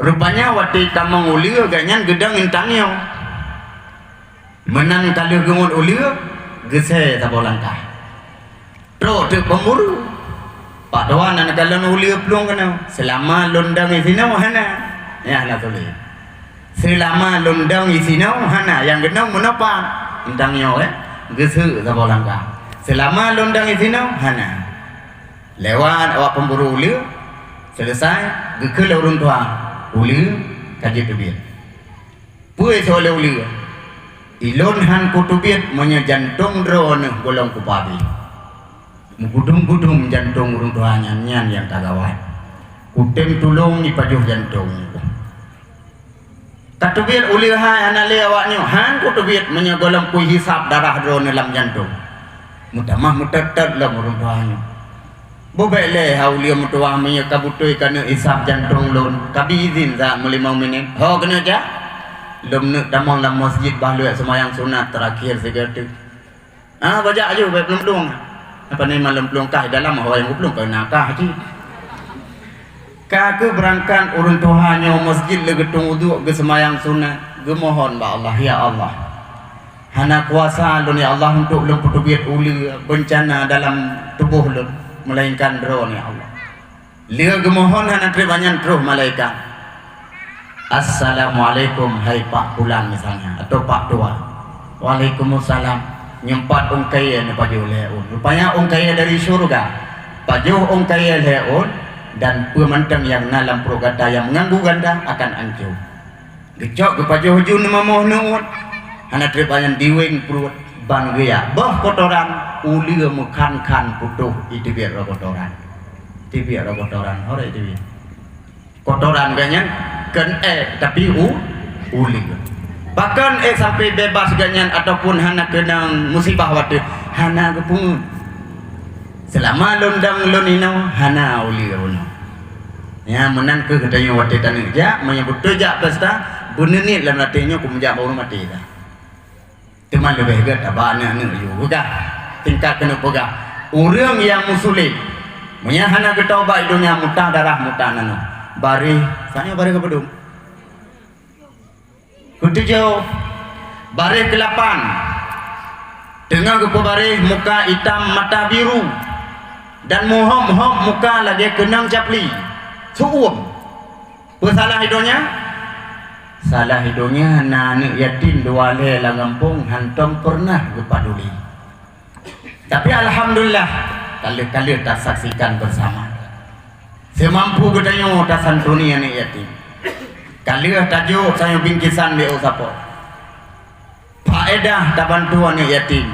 rupanya waktu itamang uli ganyan gedang intangnya menang kali gemut uli gese tabolangkah pro tu pemburu Pak Doan anak kalau uli pelung kena selama londang isinau hana ya lah tulis selama londang isinau hana yang genong menapa intangnya gesu sabolangka selama londang isinau hana lewat awak pemburu uli selesai gekele urang tua uli kaji tubir puai soal uli ilon han kutubit monya jantung drone golong kupabi mengudung-gudung jantung urang tuanya nyan yang kagawat kutem tulung di pajuh jantung katubir ulihai anak lewaknya han kutubir menyegolong kui hisap darah drone dalam jantung mutamah mutetet lah urang tuanya bobek le haulia mutua menya kabutui kana hisap jantung lon kabi izin za 5 minit ho kena ja lom nak tamang dalam masjid bahlu semayang sunat terakhir segala baca aja belum dong apa ni malam pelung kah dalam orang yang pelung kau nakah je kagak berangkat urang tuhannya masjid le getung wudu ge semayang sunat ge mohon ba Allah ya Allah hana kuasa lun ya Allah untuk lem putubit uli bencana dalam tubuh lun melainkan drone ya Allah lihat ge mohon hana banyak terus malaikat assalamualaikum hai Pak Pulang misalnya atau Pak Tua waalaikumsalam nyempat ungkaya ni pajuh leun rupanya ungkaya dari surga pajuh ungkaya leun dan pemantang yang nalam progata yang mengganggu ganda akan hancur gecok ke pajuh hujun mamoh nuut hana trepayan diwing perut ban gaya boh kotoran uli mekan putuh itu biar kotoran hore itu biar kotoran ganyan kan tapi uli bahkan sampai bebas ganyan ataupun hana kenang musibah waktu hana kepungut selama lundang lunino hana uli uno ya menang ke katanya waktu tanah ja menyebut tujak pesta bunenit dalam latihnya kumjak baru mati dah teman lebih ke tabana ni juga tingkat kena pegah orang yang musulim punya hana ketaubat hidupnya mutah darah mutah nano bari saya bari ke pedung ketujuh bari ke-8 dengan kepabari muka hitam mata biru dan mohon muka lagi kenang capli suum bersalah hidupnya salah hidupnya anak yatim dua le langampung hantam pernah kepaduli tapi alhamdulillah kali-kali tak saksikan bersama semampu gedanyo tak santuni anak yatim kali tajuk saya bingkisan dia usapo faedah tak bantu anak yatim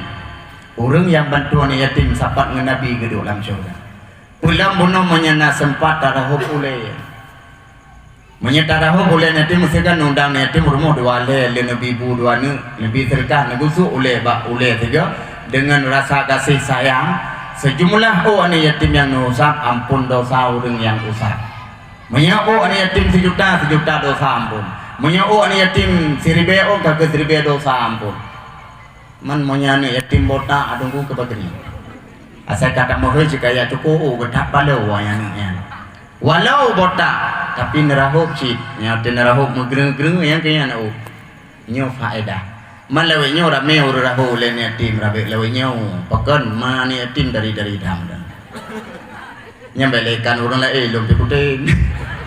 orang yang bantu anak yatim sapat dengan Nabi ke dalam syurga pulang bunuh menyana sempat tarahub uleh menyetarahu boleh nanti mesti kan undang nanti rumah dua le lebih bu dua ni lebih terkah negusu oleh tiga dengan rasa kasih sayang sejumlah anak yatim yang usap ampun dosa orang yang usap menyau anak yatim sejuta dosa ampun menyau anak yatim 1000 kagak 1000 dosa ampun man monya anak yatim botak adungku ke bagri asal kata mohon jika ya cukup betapa lo wayangnya walau botak tapi nerahuk cip nyata nerahuk megereng-gereng yang kaya nak nyo faedah malawi nyo rame urahu le yatim rabe lawi nyo pakan mani yatim dari dam dan nyambe lekan orang lain lom pikutin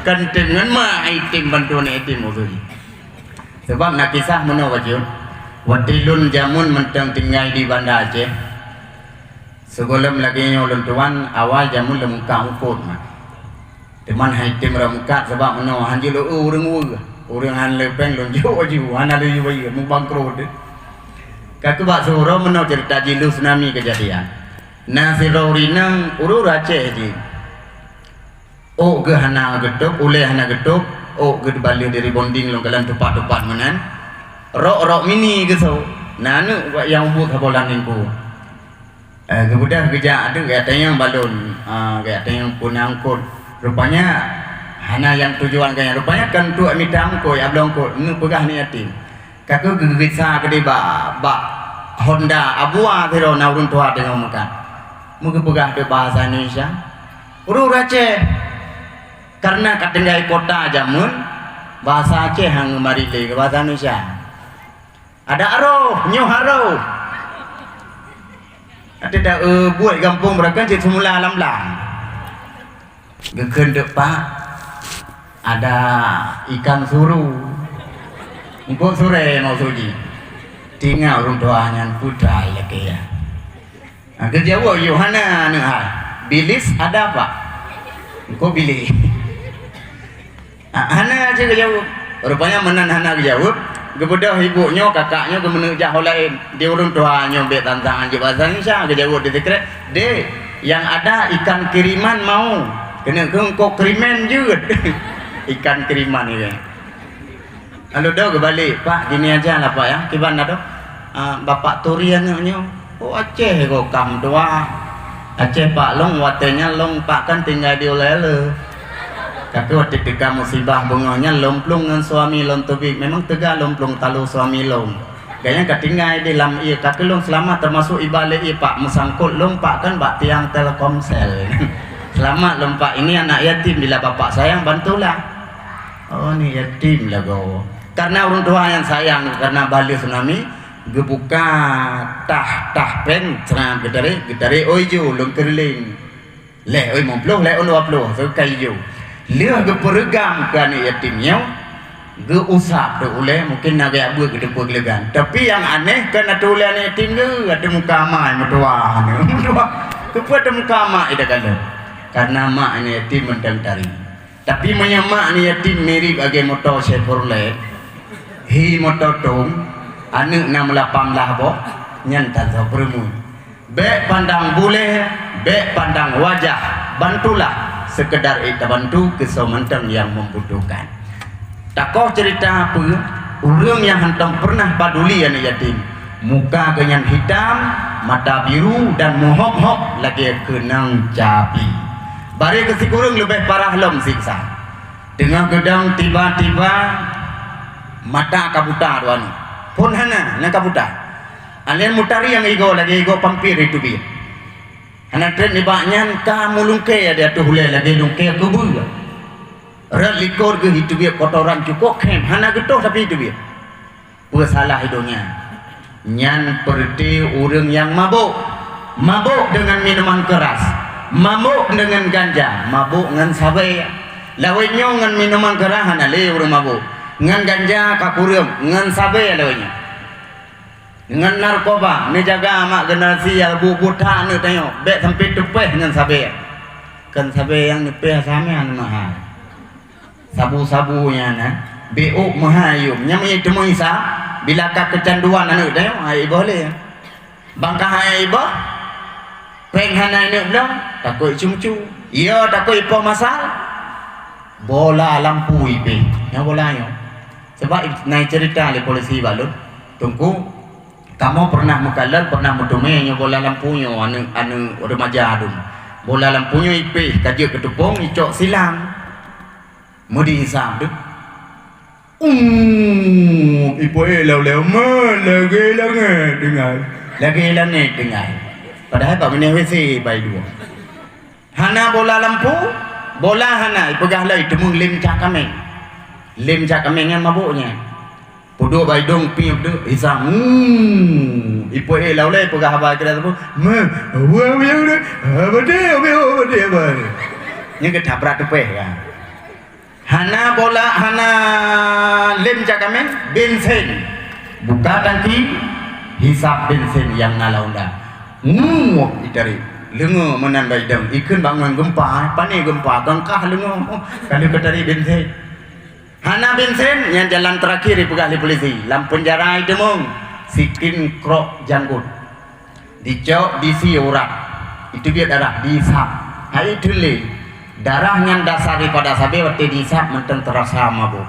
kan dengan ma yatim bantuan yatim uri sebab nak kisah mana wajib watilun jamun mentang tinggal di Banda Aceh sebelum lagi nyo lentuan awal jamun lemukah ukut mah teman haitim ramukat sebab mana hanjil orang han lepeng lonjo aju han ada juga membangkrut kaku bak suro mana cerita jilu tsunami kejadian nasi raurinang uru Aceh ji ge hana getuk ule hana getuk ge balik dari bonding long kalan tepat menan rok mini ke so nanu yang buat kabolan ningku kemudian kerja ada kata yang balon kata yang punangkut rupanya hana yang tujuan kaya rupanya kan tu minta angko ya belum ko nu pegah ni yatim kaku gegisa ke ba Honda abua thero na urun tua dengan muka muka pegah de bahasa Indonesia uru Aceh karena katenggai kota jamun bahasa Aceh hang mari le bahasa Indonesia ada aro nyo haro ada dah buat kampung mereka je semula lam-lam geken pak ada ikan suru engkau sore mau suji tinggal orang tuanya putra ya kaya kerja wo Yohana nih bilis ada apa engkau pilih hana aja kejawab rupanya menan hana kejawab kemudian ibunya kakaknya kemudian jauh lain dia orang tuanya bet tantangan je bahasa Indonesia kejawab dia sekret deh yang ada ikan kiriman mau kena kau kiriman juga ikan kiriman ini lalu dah kebalik pak gini aja lah pak ya gimana dah bapak turian nyo Aceh kok kam doa Aceh pak long watenya long pak kan tinggal di oleh tapi waktu ketika musibah bunganya lomplung dengan suami long tubik memang tegak lomplung talu suami long kayaknya ketinggal di dalam iya kaki long selamat termasuk ibalik iya pak musangkut long pak kan bak tiang telkomsel selamat lompat ini anak yatim bila bapak sayang bantulah oh ni yatim lah kau karena orang tua yang sayang karena balik tsunami gebuka tah pen cerah gedare oijo long kerling le oi momploh le on waploh so kayu leh gepergam kan yatimnya ge usap tu oleh mungkin nak ya buat ke depan gelegan tapi yang aneh kan ada oleh anak yatim ge ada muka mai mertua kepada muka mai ida kala karena mak ni yatim mentari tapi menyamak ni yatim mirip age motor Chevrolet hi motor tong anu 618 bo nyan tan so bermu be pandang bule be pandang wajah bantulah sekedar kita bantu kesementang yang membutuhkan. Takoh cerita apa orang yang hentam pernah paduli anak yatim muka kenyan hitam mata biru dan mohok-hok lagi kenang capi bari kesikurung lebih parah lom siksa dengan gedang tiba-tiba mata kabuta doan pun hana nang kabuta alian mutari yang ego lagi ego pampir itu bi hana tren ni baknyan ka mulungke ada tu hule lagi lungke kubul rat likor ke itu bi kotoran cukup kem hana getoh tapi itu bi salah hidungnya nyan perti orang yang mabuk dengan minuman keras, mabuk dengan ganja, mabuk dengan sabai lawainya dengan minuman keras hana le orang mabuk dengan ganja kakurum dengan sabai lawainya dengan narkoba ni jaga amak generasi yang buta ni tengok bek sampai tupeh dengan sabai kan sabai yang tupeh samian mahal sabu-sabunya na beuk mahayum nyamai temui sa bila kak kecanduan anak tengok hai boleh bangkah hai iba peng hana ini belum takut cumcu iya takut ipo masal bola lampu ipe yang bolanya sebab naik cerita oleh polisi balut tunggu kamu pernah mukallal pernah mutumenya bola lampunya anu remaja adum bola lampunya ipe kajak ketupung icok silang mudi isam tu ipo lew lagi langai dengar padahal pak menih WC bai dua hana bola lampu bola hana ipegah lai temung lim cak kameng yang mabuknya pudu bai dong piup tu isam ipo lew pegah bai kira tu ni ke tabrak tepeh kan hana bola hana lem jakamen bensin buka tangki hisap bensin yang nalaunda itari lengo menan baidang ikun bangun gempa pani gempa gangkah lengo kali ketari bensin hana bensin yang jalan terakhir dipegang oleh polisi lam penjara itu mong sikin krok janggut dicok disi urat itu dia darah dihisap hai tule darah yang dasar daripada sabi waktu dihisap menteng terasa mabuk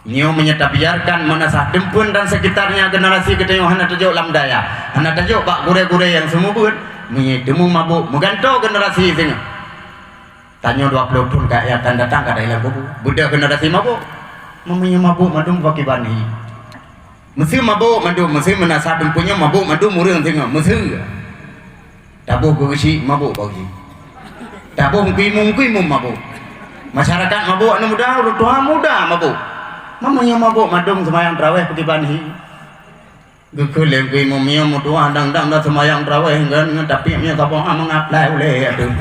nyo menyetap biarkan menasah dempun dan sekitarnya generasi ketengok hana tajuk lam daya hana tajuk bak gure-gure yang semua pun menyedemu mabuk meganto generasi sini tanya 20 tahun kak yang akan datang ke dalam kubu budak generasi mabuk mempunyai mabuk madum fakibani mesti mabuk madum mesti menasah dempunnya mabuk madum murang tengok mesti tabuh gurisi mabuk bagi tabuh kuimum mabuk masyarakat mabuk anu muda orang tua muda mabuk mamanya mabuk madung semayang tarawih pergi banhi gekelem kuimum nya mutua dang-dang dah semayang tarawih kan tapi nya sapa mengaplai oleh aduh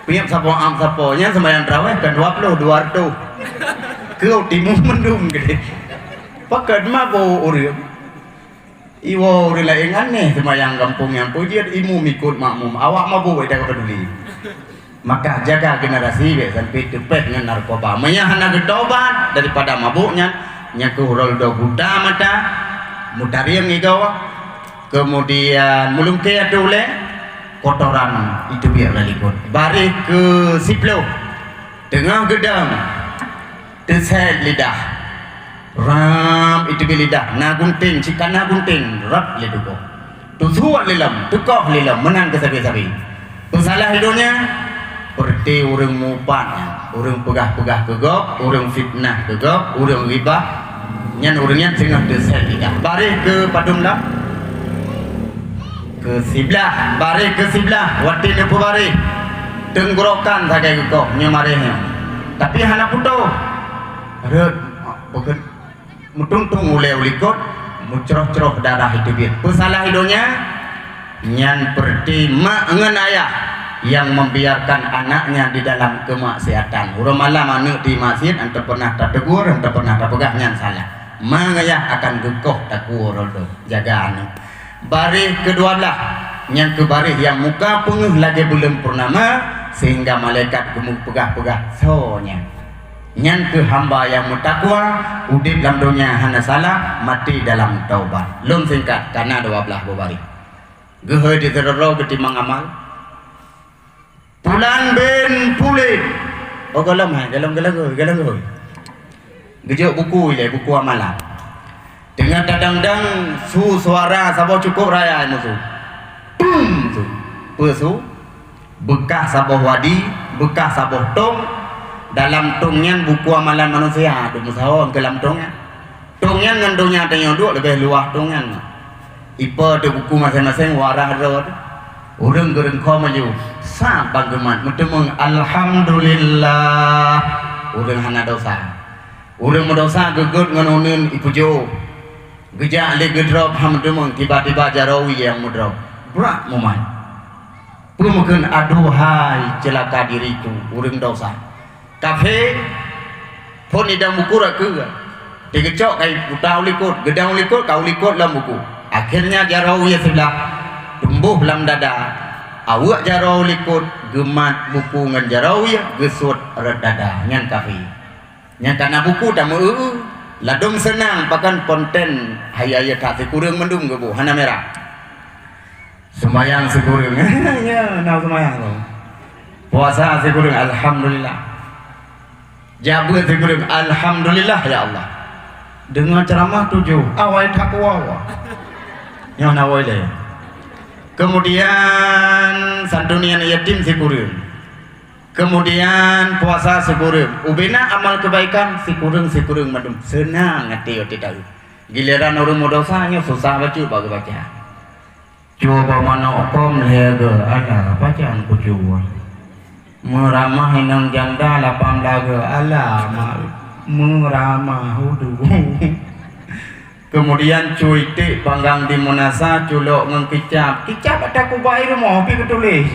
piap sapa nya semayang tarawih kan 20 kau timum mendung gede pakat mabuk urip iwo uri lain aneh semayang kampung yang pujian imu mikut makmum awak mabuk tidak peduli maka jaga generasi sampai tepet dengan narkoba menyahana gedobat daripada mabuknya nyaku roldo buta mata mutariang igawa kemudian mulungke adule kotoran itu biar lalikut bari ke siplo tengah gedang tesel lidah ram itu lidah nagunting cikan nagunting rap liduko tusuat lilam tukoh lilam menang ke sabi-sabi salah hidupnya seperti orang mupan, orang pegah-pegah kegop, orang fitnah kegop, orang ribah, nyan orangnya tengah desel lidah. Bari ke padum dah, ke sebelah, bari ke sebelah, wati nepu bari, tenggorokan sagai kegop, nyamarehnya. Tapi hana puto, ada bukan mutung-tung oleh ulikot, mucroh-croh darah itu biar. Pesalah hidupnya, nyan perti mak ngen ayah yang membiarkan anaknya di dalam kemaksiatan. Urang malam anak di masjid anta pernah tak tegur, anta pernah tak pegah nyan salah. Mangayah akan gekoh takur roldo jaga anak. Bari kedua belah yang ke bari yang muka penguh lagi belum purnama sehingga malaikat gemuk pegah-pegah sonya. Nyan ke hamba yang mutakwa, udip dalam dunia hana salah, mati dalam taubat. Lum singkat karena 12 babari. Gehe di teroro ketimang amal. Pulan ben pulin. Oh galam hai, galam. Gejok buku ile, buku amalan. Dengan dadang-dang suara sabah cukup raya musuh. Pum tu. Pesu bekas sabah wadi, bekas sabah tong. Dalam tongnya buku amalan manusia ada musawam ke dalam tongnya. Tongnya dengan dunia tanya dua lebih luas tongnya. Ipa tu buku masing-masing warah rod. Orang gereng kau maju. Sa bagaimana mentemung alhamdulillah. Orang hana dosa. Orang mendosa gegut nganonin ipujo. Gejak le gedrop ham mentemung tiba-tiba jarawi yang mudrop. Berat momen. Pemakan aduhai celaka diriku. Orang dosa. Kafe pun idam buku raku dikecok kai utau likut gedang likut kau likut dalam buku akhirnya jarau ya sebelah tumbuh dalam dada awak jarau likut gemat buku ngan jarau ya gesut red dada nyan kafe nyan karena buku tak mau ladung senang pakan konten hayaya tak sekurang mendung ke bu hana merah sembayang sekurang ya nak sembayang lo puasa sekurang alhamdulillah. Jabat sekurang alhamdulillah ya Allah. Dengan ceramah 7 awal takwa. Yang nawai le. Kemudian santunian yatim sekurang. Kemudian puasa sekurang. Ubena amal kebaikan sekurang madum. Senang hati otak tahu. Giliran orang modosanya susah baca. Coba mana okom lega ada bacaan kucuan. Meramah hinang janda lapang daga ala meramah hudu. Kemudian cuitik panggang di monasa culok ngengkicap ada kubai rumah pi ketulis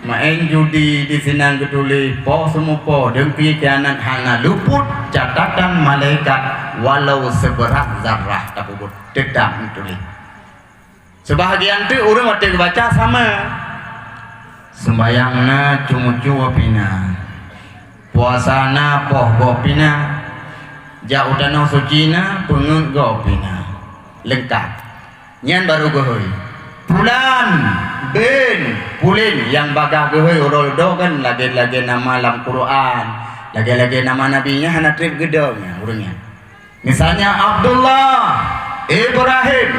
main judi di sinang ketulis po semua po dengki kianat hana luput catatan malaikat walau seberat zarrah takubut tidak ketulis. Sebahagian tu orang mati baca sama. Sembayangna cuma pina, puasana poh pina, jaudana sucina pengen pina, lengkap. Nyan baru gohoi. Bulan ben pulin yang bagah gohoi uroldo kan lagi nama dalam Quran, lagi nama nabinya hana trip gedongnya urangnya. Misalnya Abdullah, Ibrahim,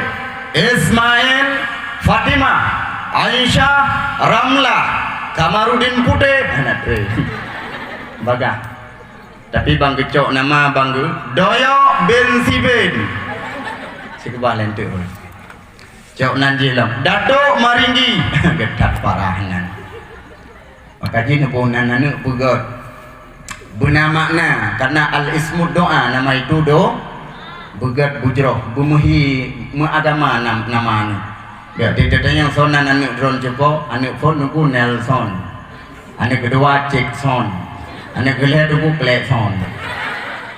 Ismail, Fatimah. Aisyah, Ramlah, Kamarudin Putih, baga. Tapi bang kecok nama bang Doyok bin Sibin. Si kebalen tu. Cok nanjilam. Datuk Maringgi, gedak parahanan. Maka jin punan anu pegot. Buna makna karena al ismud doa nama itu begat bujroh bumuhi agama nama anu. Ya, tidak yang sonan anak drone cepo, anak phone nunggu Nelson, anak kedua Jackson, anak kelihatan nunggu Clayson,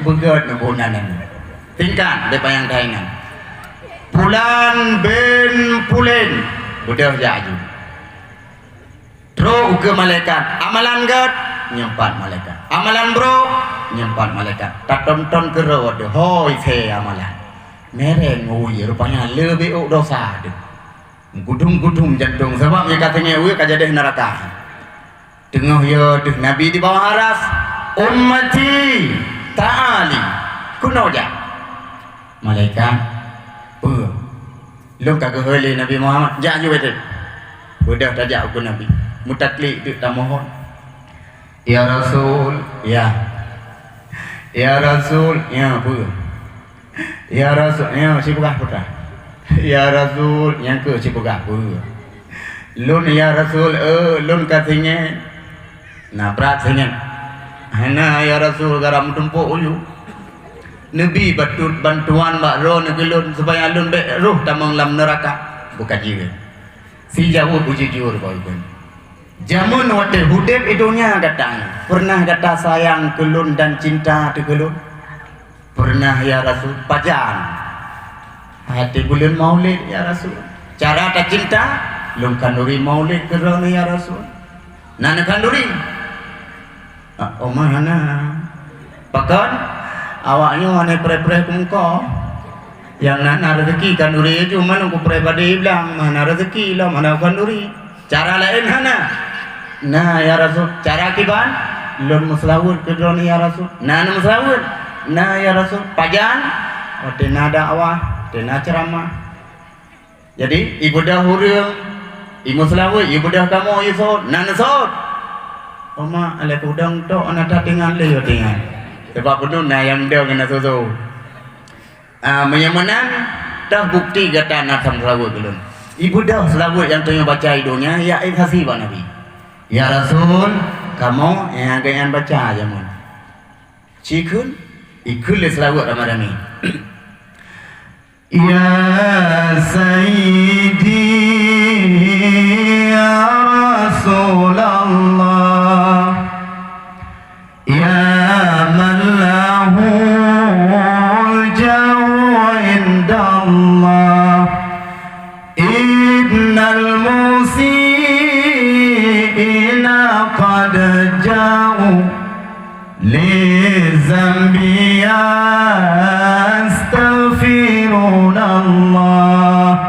begat nunggu nanan. Tingkat depan yang tainan. Bulan ben pulin, udah jaju. Tro ke malaikat, amalan gat nyempat malaikat, amalan bro nyempat malaikat. Tak tonton kerod, hoi se amalan. Mereng ui, rupanya lebih dosa deh. Gudung jantung sebabnya katanya we kajadeh neraka. Tengah ya deh Nabi di bawah aras ummati ta'ali kunoja malaikat lu kagak heli Nabi Muhammad jaju betul udah tajak aku Nabi mutakli itu tak mohon ya Rasul ya Rasul ya Rasul ya si bukan putra ya Rasul yang ke si buka apa lun ya Rasul lun katanya nah berat sini hana ya Rasul garam tumpuk uyu Nabi batut bantuan mbak roh nabi lun supaya lun be roh tamang lam neraka bukan jiwa si jauh bujur kau pun jamun waktu hudib idunya datang pernah kata sayang ke lun dan cinta ke lun pernah ya Rasul pajan hati bulan maulid ya Rasul cara tak cinta lum kanduri maulid kerana ya Rasul nana kanduri omah hana Pakan awaknya ane pre-pre kumko. Yang mana rezeki kanduri cuma aku pribadi bilang mana rezeki lah mana kanduri. Cara lain mana? Nah ya Rasul, cara kiban lun muslawud kedroni ya Rasul. Nah muslawud. Nah ya Rasul, pajan tina dakwah, tina ceramah. Jadi ibu dah hurung, ibu muslawud, ibu dah kamu isot, nah nasot. Oma alek udang to anak tinggal le tinggal. Sebab itu nah yang dia kena susu. Menyamanan dah bukti kata nak selawat dulu. Ibu dah selawat yang tanya baca hidungnya ya kasih Pak Nabi. Ya Rasul, kamu yang akan baca jamun. Cikun, ikut le selawat Ramadan ni. Ya Sayyidi ya Rasulullah ya man lahu Allah innal musiina qad ja'u li zambi astaghfiruna Allah.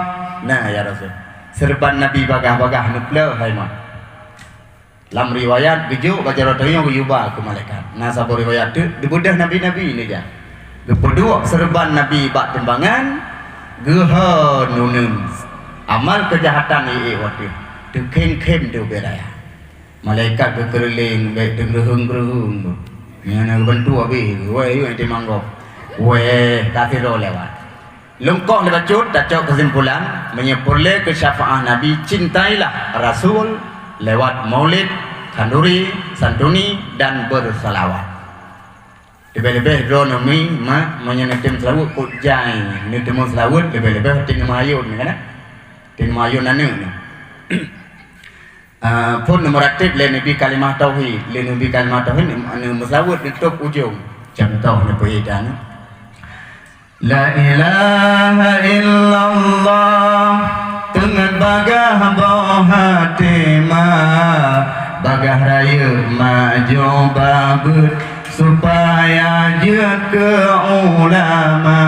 Nah ya Rasul, serban Nabi bagah-bagah nuple hai mah. Lam riwayat bejo baca rotonya ku yuba ku malaikat. Nah sabar riwayat tu dibudah nabi-nabi ni ja. Kedua serban Nabi bak tembangan geha nunun amal kejahatan ini waktu tu kem tu beraya malaikat berkeliling baik gerehung yang bantu abi wei yang dimanggap wei kasih roh lewat lengkap lewat cut tak cok kesimpulan menyepurle ke syafaat Nabi cintailah Rasul lewat maulid kanduri santuni dan bersalawat. Lebih-lebih dronomi mak menyenetim selawut kut jai ni temu selawut lebih-lebih tin mayun kan tin mayun anu pun meratib le nabi kalimah tauhid le nabi kalimah tauhid anu selawut di top ujung contoh ni pehidan la ilaha illallah dengan bagah hati ma bagah raya maju babut supaya dia ke ulama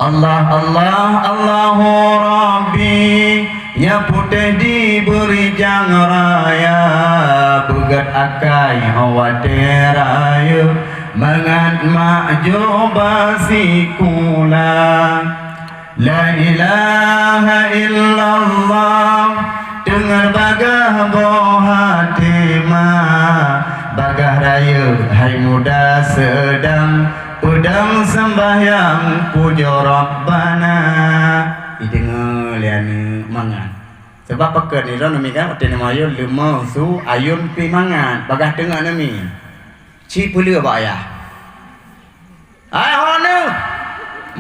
Allah Allah Allahu Rabbi ya putih diberi jang raya begat akai awat raya mangat maju basikula la ilaha illallah dengan bagah hati ma bagah raya hai muda sedang pedang sembahyang puja Rabbana didengar lian mangan sebab pakai ni orang ni kan waktu nama ayun lima su ayun pi mangan bagah tengah nami ci pula ba ayah ai honu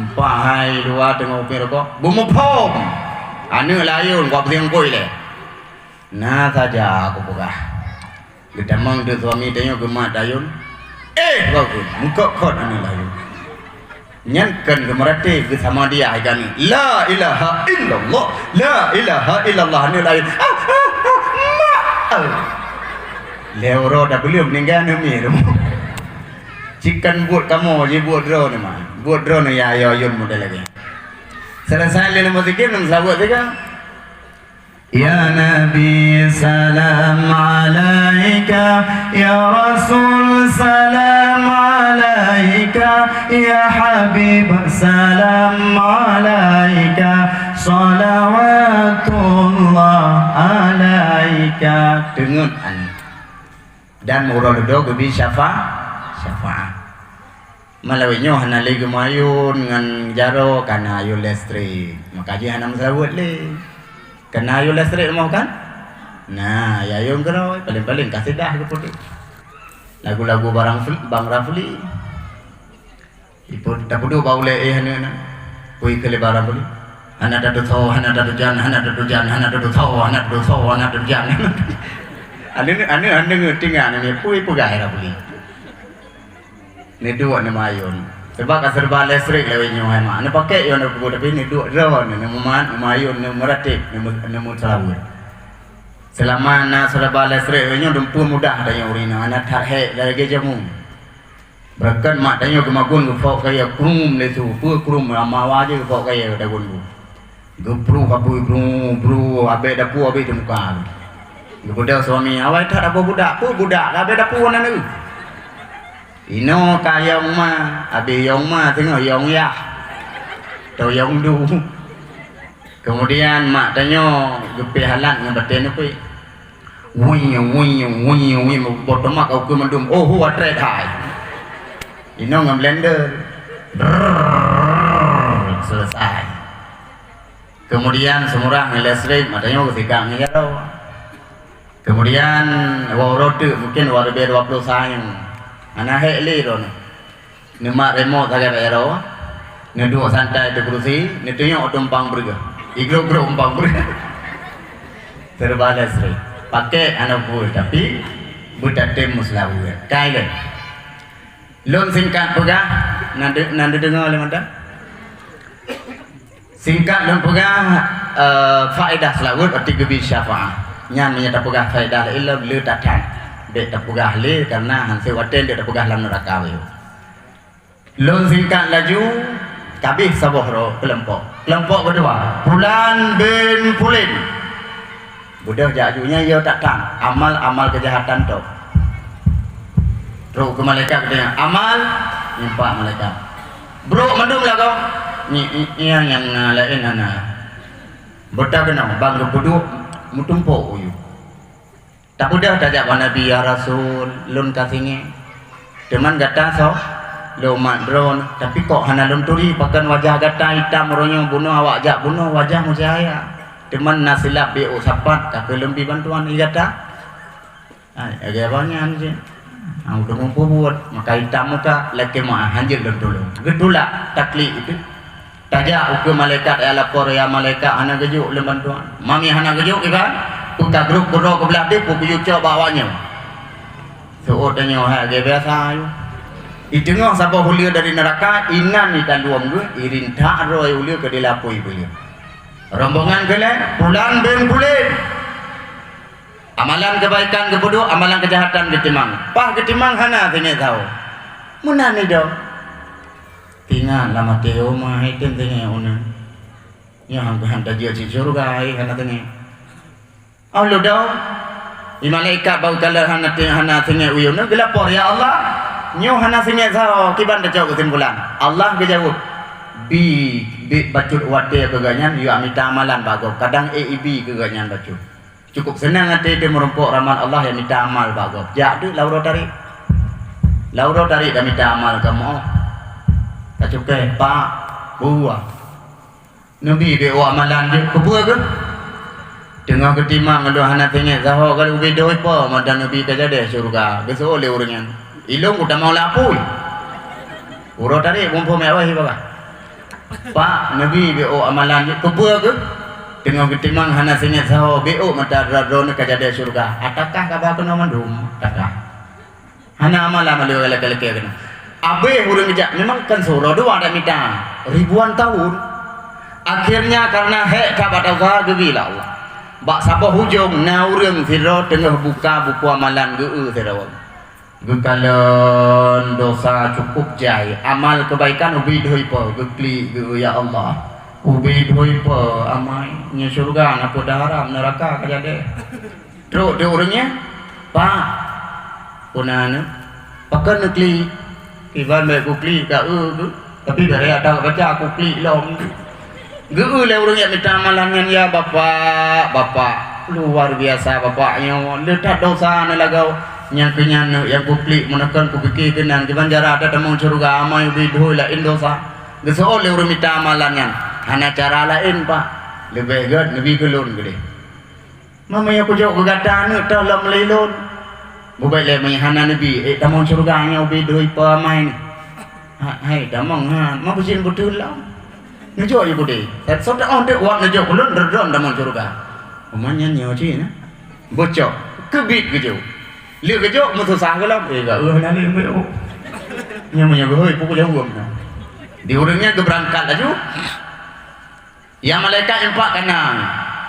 empat hai dua tengah upi rokok bumu pom anu layun gua putih koi le nah saja aku buka kita mang de suami tanya gemat ayun bagus muka kot anu layun nyankan ke merati bersama dia kan la ilaha illallah la ilaha illallah anu layun leoro dah belum meninggal nami chicken buat kamu je buat drone mah buat drone ya ayun model lagi selesai le musikin nang sawat juga Ya Nabi salam alaika Ya Rasul salam alaika Ya Habib salam alaika Salawatullah alaika Dengar dan murah duduk kebi syafaat Malawinya hana lagi mayun dengan jaro karena ayun listrik maka dia hana mesawut le kena ayun listrik mau kan nah ya ayun keroi paling-paling kasih dah ke putih lagu-lagu Bang Rafli ibu tak pudu bau le hana kui ke lebaran boleh hana dadu tho hana dadu jan hana dadu jan hana dadu tho hana dadu tho hana dadu jan anu tinggal ni pui pugai Rafli ni dua ni mayun sebab serba listrik lewe nyoy mak ni pakai yo nak tapi ni dua ron ni muman mayun ni meratib ni selawat selama na serba listrik nyo dumpu mudah ada yang urina anak tak hek lagi jamu Berkan mak tanya ke magun ke fok kaya krum le tu, pu krum amawa je ke fok kaya dah gun bu. Gepru kapu bru abe dapu abe di muka. Budak suami awak tak apa budak, pu budak abe dapu mana ni? Ino kaya ma, abe yong ma tengok yong ya. Tau yong du. Kemudian mak tanya gepe halan dengan batin apa? Wui botol mak kau ke mendum. Oh huat red high. Ino ngam blender. Selesai. Kemudian semurah ngelesrek matanya ketika ni ya. Kemudian warotu mungkin warbe 20 sayang. Ana heli ron. Nemak remote agak ero. Neduk santai di kursi, netunya tumpang berga. Igro umpang berga. Terbalas re. Pakai anak bul tapi budak tem muslawu. Kai le. Lon singkat pegah nanti dengar oleh mana? Singkat lon pegah faedah selawat arti gebi syafaat. Nyan menyata pegah faedah illa le datang. Dek tak pegah le karena hansel waten dek tak pegah dalam neraka we. Lon singkat laju kabih sabohro kelompok kedua Fulan bin Fulin. Budak jajunya ia tak tang amal kejahatan tu. Terus ke malaikat dia amal nimpak malaikat. Bro mandum lah kau. Ni yang lain ana. Botak kena bang geduk mutumpuk uyu. Tak udah tajak Nabi ya Rasul lun kasingnya. Teman kata so lo mak drone tapi kok hana lun turi pakan wajah gata hitam ronyo bunuh awak jak bunuh wajah mujaya. Teman nasilap bi usapat tak lebih bantuan i gata. Agak banyak je. Udah mampu buat maka hitam muka laki mah hanjir dan tolong gedula takli itu tajak uke malaikat ya lapor ya malaikat hana gejuk le bantuan mami hana gejuk kan puta grup bro ke belah dia puku yucok bawanya so tanya ha ge biasa ayu itengah siapa hulia dari neraka inan ni daluam gue irin tak roy hulia ke dilapui beliau rombongan kele Fulan bin Fulin. Amalan kebaikan kebudu, amalan kejahatan ketimang. Pah ketimang hana tini tahu. Mana ni do? Tinggal lama teo mah itu tini una. Ya hang tajia ci surga ai hana tini. Allah do. I malaikat bau kala hana tini uyun gelapor ya Allah. Nyo hana tini tahu kiban dah jawab kesimpulan. Allah ke jawab. Bi bacut wate keganyan yu amita amalan bago. Kadang EIB keganyan bacut. Cukup senang hati dia merumpuk rahmat Allah yang minta amal bagus. Jadi lauro tarik dah minta amal kamu. Tak cukup pak buah. Nabi be amalan je kebuah ke? Tengah ketimang ada anak tengok zahor kalau video apa madan Nabi kerja deh surga. Besok oleh orangnya. Ilung udah mau lapui. Uro tarik kumpul mewah bapak. Pak Nabi be amalan je kebuah ke? Tengok ketimang hana singit saho beo mata drone kajade surga. Atakah kabar kena mandum? Takah. Hana amala malu kala kena. Abe hurung ngejak memang kan surah doa ada minta ribuan tahun. Akhirnya karena hek kabar Allah gebila Allah. Bak sabah hujung na urang sira tengah buka buku amalan geu sira. Gekalon dosa cukup jai. Amal kebaikan ubi doi po gekli geu ya Allah. Ubi doi pa amai nya surga na po haram neraka kajade. Terus dia orangnya pak punana pakan nekli iban me kukli ka tapi dari ada baca kukli long geu le orangnya minta amalan ya bapak luar biasa bapaknya letak dosa na lagau yang kenyan yang kukli menekan kupikir kenan di banjara ada temung surga amai ubi doi la indosa geso le orang minta amalannya hana cara lain pak lebih gad nabi kelun gede mama ya kujok gata anu tolong melilun bubai le mai hana nabi tamon surganya ubi doi pa main hai tamong ha ma pusin betul lah ngejo ya gede tak soda on dek wak ngejo kelun derdon tamon surga umanya nyo ci na bocok kebit gejo le gejo mu susah gelam ga hana le me o nya me hoi pukul jauh na di urangnya keberangkat laju. Yang malaikat empat kanan.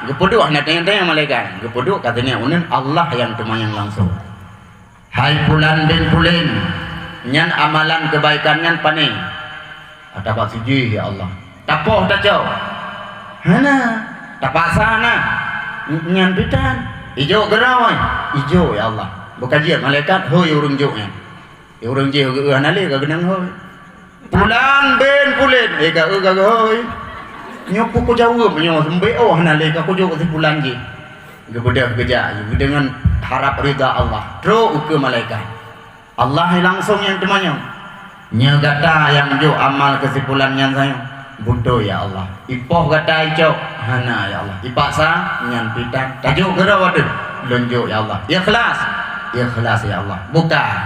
Gepeduk nak tanya-tanya malaikat. Gepeduk katanya unen Allah yang temayang langsung. Hai Fulan bin Fulin. nyan amalan kebaikan nyan paning dapat suji ya Allah tapoh dah jauh hana tapak sana nyan pitan hijau gerawai hijau ya Allah bukan dia malaikat hoi urang joknya urang je hanale ka genang hoi pulang ben pulen ka hoi nyopo ko jauh menyo sembe oh hanale ka ko jok si pulang je gebedah kerja dengan harap ridha Allah tro ke malaikat Allah langsung yang temannya nyagata yang jo amal kesimpulannya saya butuh ya Allah ipoh kata ijo hana ya Allah ipaksa nyan pitan tajuk gera waduh lonjo ya Allah ikhlas ya Allah bukan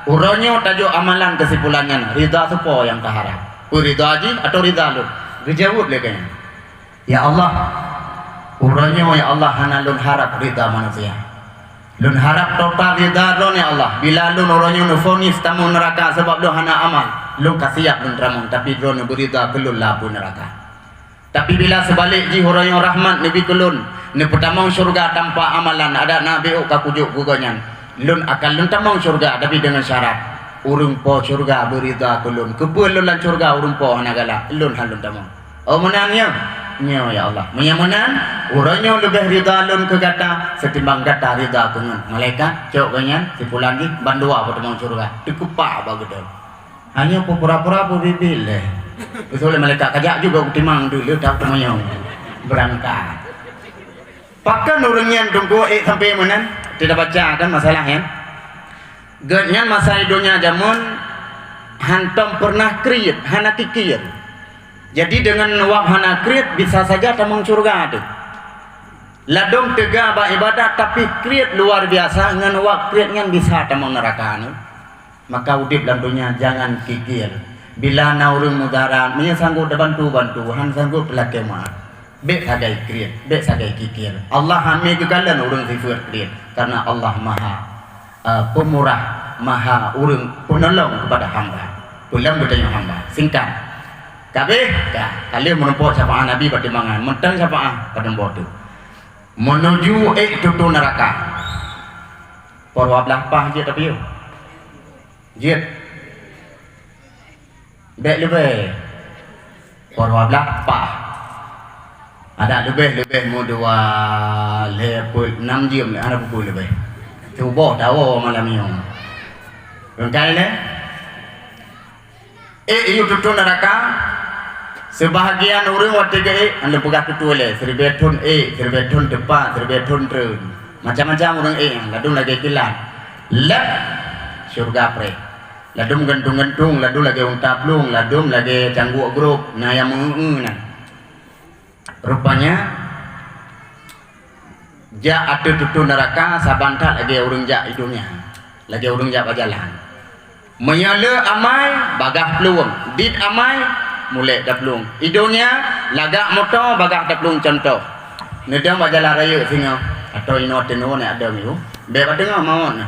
uronyo tajuk amalan kesimpulannya ridha sepo yang keharap ridha aji atau ridha lu gejawab le kayaknya ya Allah uronyo ya Allah hana lun harap ridha manusia lun harap total ridha lun ya Allah bila lun uronyo nufonis tamu neraka sebab lu hana amal lun kasiap lun teramun tapi lun berita kelun labu neraka tapi bila sebalik ji uronyo rahmat nabi kelun ni pertama syurga tanpa amalan ada nabi ka kujuk gugonyan lun akan lun tamang syurga tapi dengan syarat urung po syurga berita kelun kebul lun lan syurga urung po hanagala lun halun tamang oh menangnya nyo ya Allah menyamunan uronyo lebih ridha lun ke kata setimbang kata ridha dengan malaikat cok kanyan sipulan ni bandua pertemuan surga dikupak bagedon hanya pura-pura bibil betul malaikat kajak juga timang dulu tak temayong berangkat pakan urangnya tunggu sampai menan tidak baca kan masalahnya ganyan masa hidupnya jamun hantam pernah kriit hana kikir jadi dengan wahana kriat bisa saja tamang surga tu. Ladong tega ba ibadat tapi kriat luar biasa dengan wak kriat ngan bisa tamang neraka nu. Maka udip dalam dunia jangan kikir. Bila na urang mudarat nya sanggup bantu han sanggup pelak kemah. Bek sagai kriat, bek sagai kikir. Allah hame kegalan urang sifat kriat karena Allah Maha pemurah, Maha urang penolong kepada hamba. Pulang bertanya hamba. Singkat kabeh kalian menempuh syafaat Nabi pertimbangan mentang syafaat pada bodoh menuju tutu neraka porwa belapah je tapi yo je bek lebih porwa belapah ada lebih mu 2 6 jam ada pukul lebih cuba tahu malam ni rangkai le tutu neraka sebahagian orang waktu ke anda pegah tutu le serbetun serbetun depan serbetun terun macam-macam orang ladung lagi kilat lep syurga pre ladung gantung-gantung ladung lagi untaplung ladung lagi cangguk grup nah yang nah rupanya ja ada tutu neraka sabantat lagi orang ja hidupnya lagi orang ja berjalan menyala amai bagah peluang dit amai mulai dah pelung hidungnya lagak motor bagah dah pelung contoh nedang bajalan raya singa atau ino teno ni ada miu be tengah mau na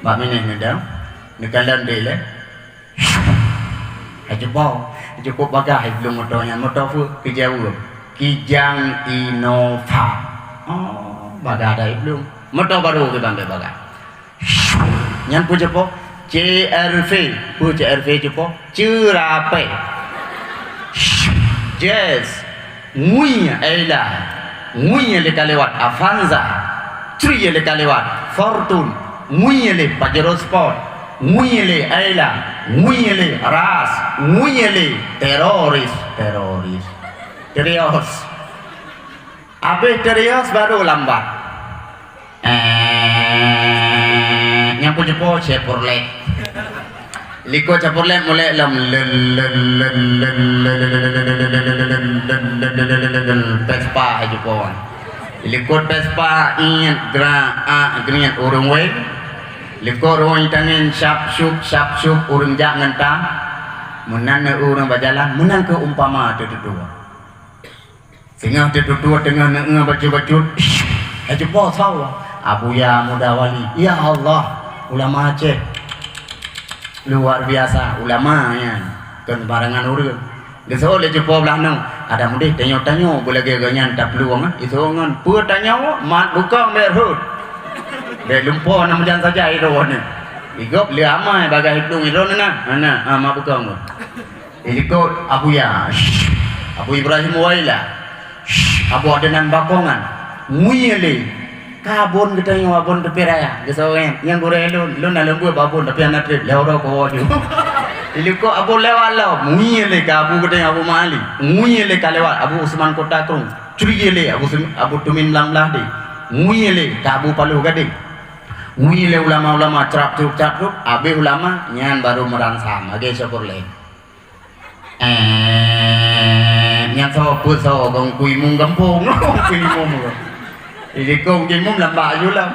bak mineh nedang nekalan dele cukup bagah belum motornya motor fu kijau kijang Innova oh bagah dah belum motor baru ke bangga bagah nyan pu jepo CRV pu CRV jepo cerapai Jazz ngui Ayla ngui le kalewat Avanza tri le kalewat Fortune ngui le Pajero Sport ngui le Ayla ngui le Ras ngui le teroris abis terios baru lambat nyampu jepo Chevrolet liko Chevrolet mulai lam Vespa aja kawan liko Vespa ingat green urung we liko orang tangan syap syup urung jak ngentang menang urung berjalan menang ke umpama ada dua sehingga ada dua tengah baca-baca aja bos tahu Abu Ya Muda Wali ya Allah ulama Aceh luar biasa ulama ya kan barangan urang geso le jepo belah nang ada mudih tanyo boleh ganyan tak peluang itu ngan pu tanyo mat bukan berhut be lumpo nam jan saja iro ne Igop le amai bagai hitung iron na. Ana ama bukang. Ikut Abu Ya. Abu Ibrahim Waila. Abu Adenan Bakongan. Muile. Kabon kita yang babon tepi raya. Gesoen yang gore lu na lembu babon tapi anak trip lewat ko ju. Iliko Abu lewat law. Muile ka Abu kita yang Abu Mali. Muile ka lewat Abu Usman Kota Krung. Curigele Abu Tumin Lamlah di. Muile ka Abu Palu Gading. Muile ulama-ulama cap abe ulama nyan baru merangsang age syukur le. Nyan so pu so gong kui mung kampung kui mung. Ini kong kui mung lamba ju lam.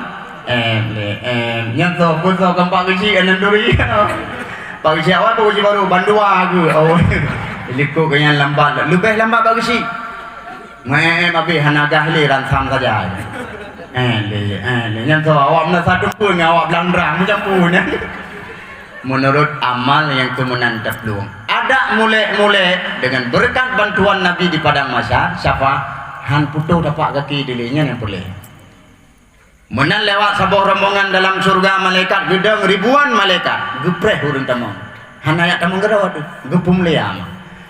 Nyan so pu so kampak kecil anan duri. Pak kecil awak tu baru bandua ke. Oh. Ini kong nyan lamba lebih lamba pak kecil. Mabe hanagah le rangsang saja. Yang tu awak nak satu pun awak belangrang macam punya. Menurut amal yang kemunan terpeluang. Ada mulai dengan berkat bantuan Nabi di padang mahsyar. Siapa? Han putu dapat kaki dilinya yang boleh. Menan lewat sebuah rombongan dalam surga malaikat gedang ribuan malaikat. Gepreh urun tamang. Han ayat tamang gerawat tu. Gepum liam.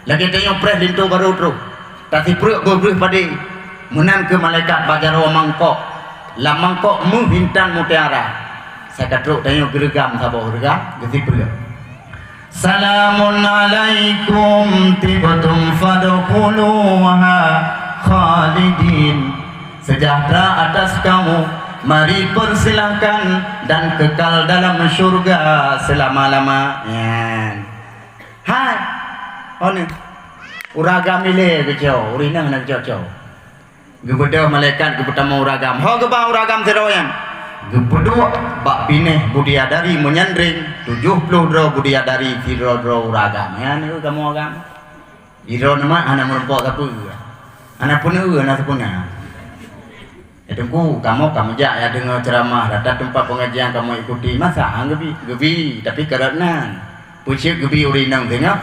Lagi tengok preh lintu baru terus. Tapi perut berberuh pada menan ke malaikat bajaro mangkok. Lamangkok muhintan mutiara. Saya katruk tanya gergam sabah gergam geti perlu. Salamun alaikum tibatum fadkhuluha khalidin. Sejahtera atas kamu, mari persilahkan dan kekal dalam syurga selama-lamanya. Hai. Ono. Uraga mile kecau, urinang nak kecau. Gebedah malaikat pertama uragam. Ho geba uragam seroyan. Gebedah bak pineh budiadari menyandring 70 dro budiadari firo dro uragam. Ya ni kamu agam. Iro nama anak merempok apa? Anak pun anak sepuna. Etengku kamu jak ya dengar ceramah datang tempat pengajian kamu ikuti masa gebi tapi kerana pucuk gebi urinang tengok.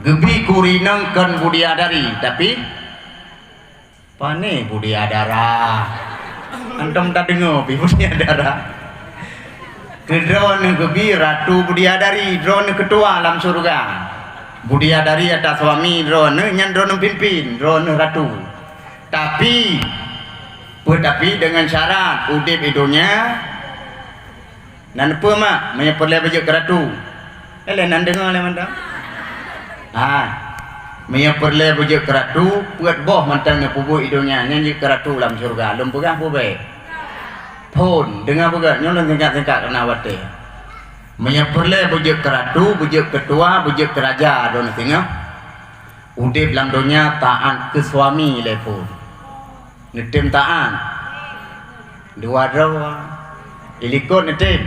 Gebi kurinang kan budiadari tapi pane budiadara. Antum tak dengar budiadara. Kedron gebi ratu budiadari, drone ketua alam surga. Budiadari atas suami drone nyan drone pimpin, drone ratu. Tapi dengan syarat udip hidungnya nan apa mak menyepelai baju keratu. Nan dengar le mantap. Menyepelai baju keratu buat boh mantangnya pubu hidungnya nyanyi keratu dalam surga. Lum pegang pubai. Pun dengar pegang nyolong tingkat-tingkat kena wate. Menyepelai baju keratu, baju ketua, baju keraja don tengok. Udip dalam dunia taat ke suami lepun. Netim taat. Dua drawa. Ilikut netim.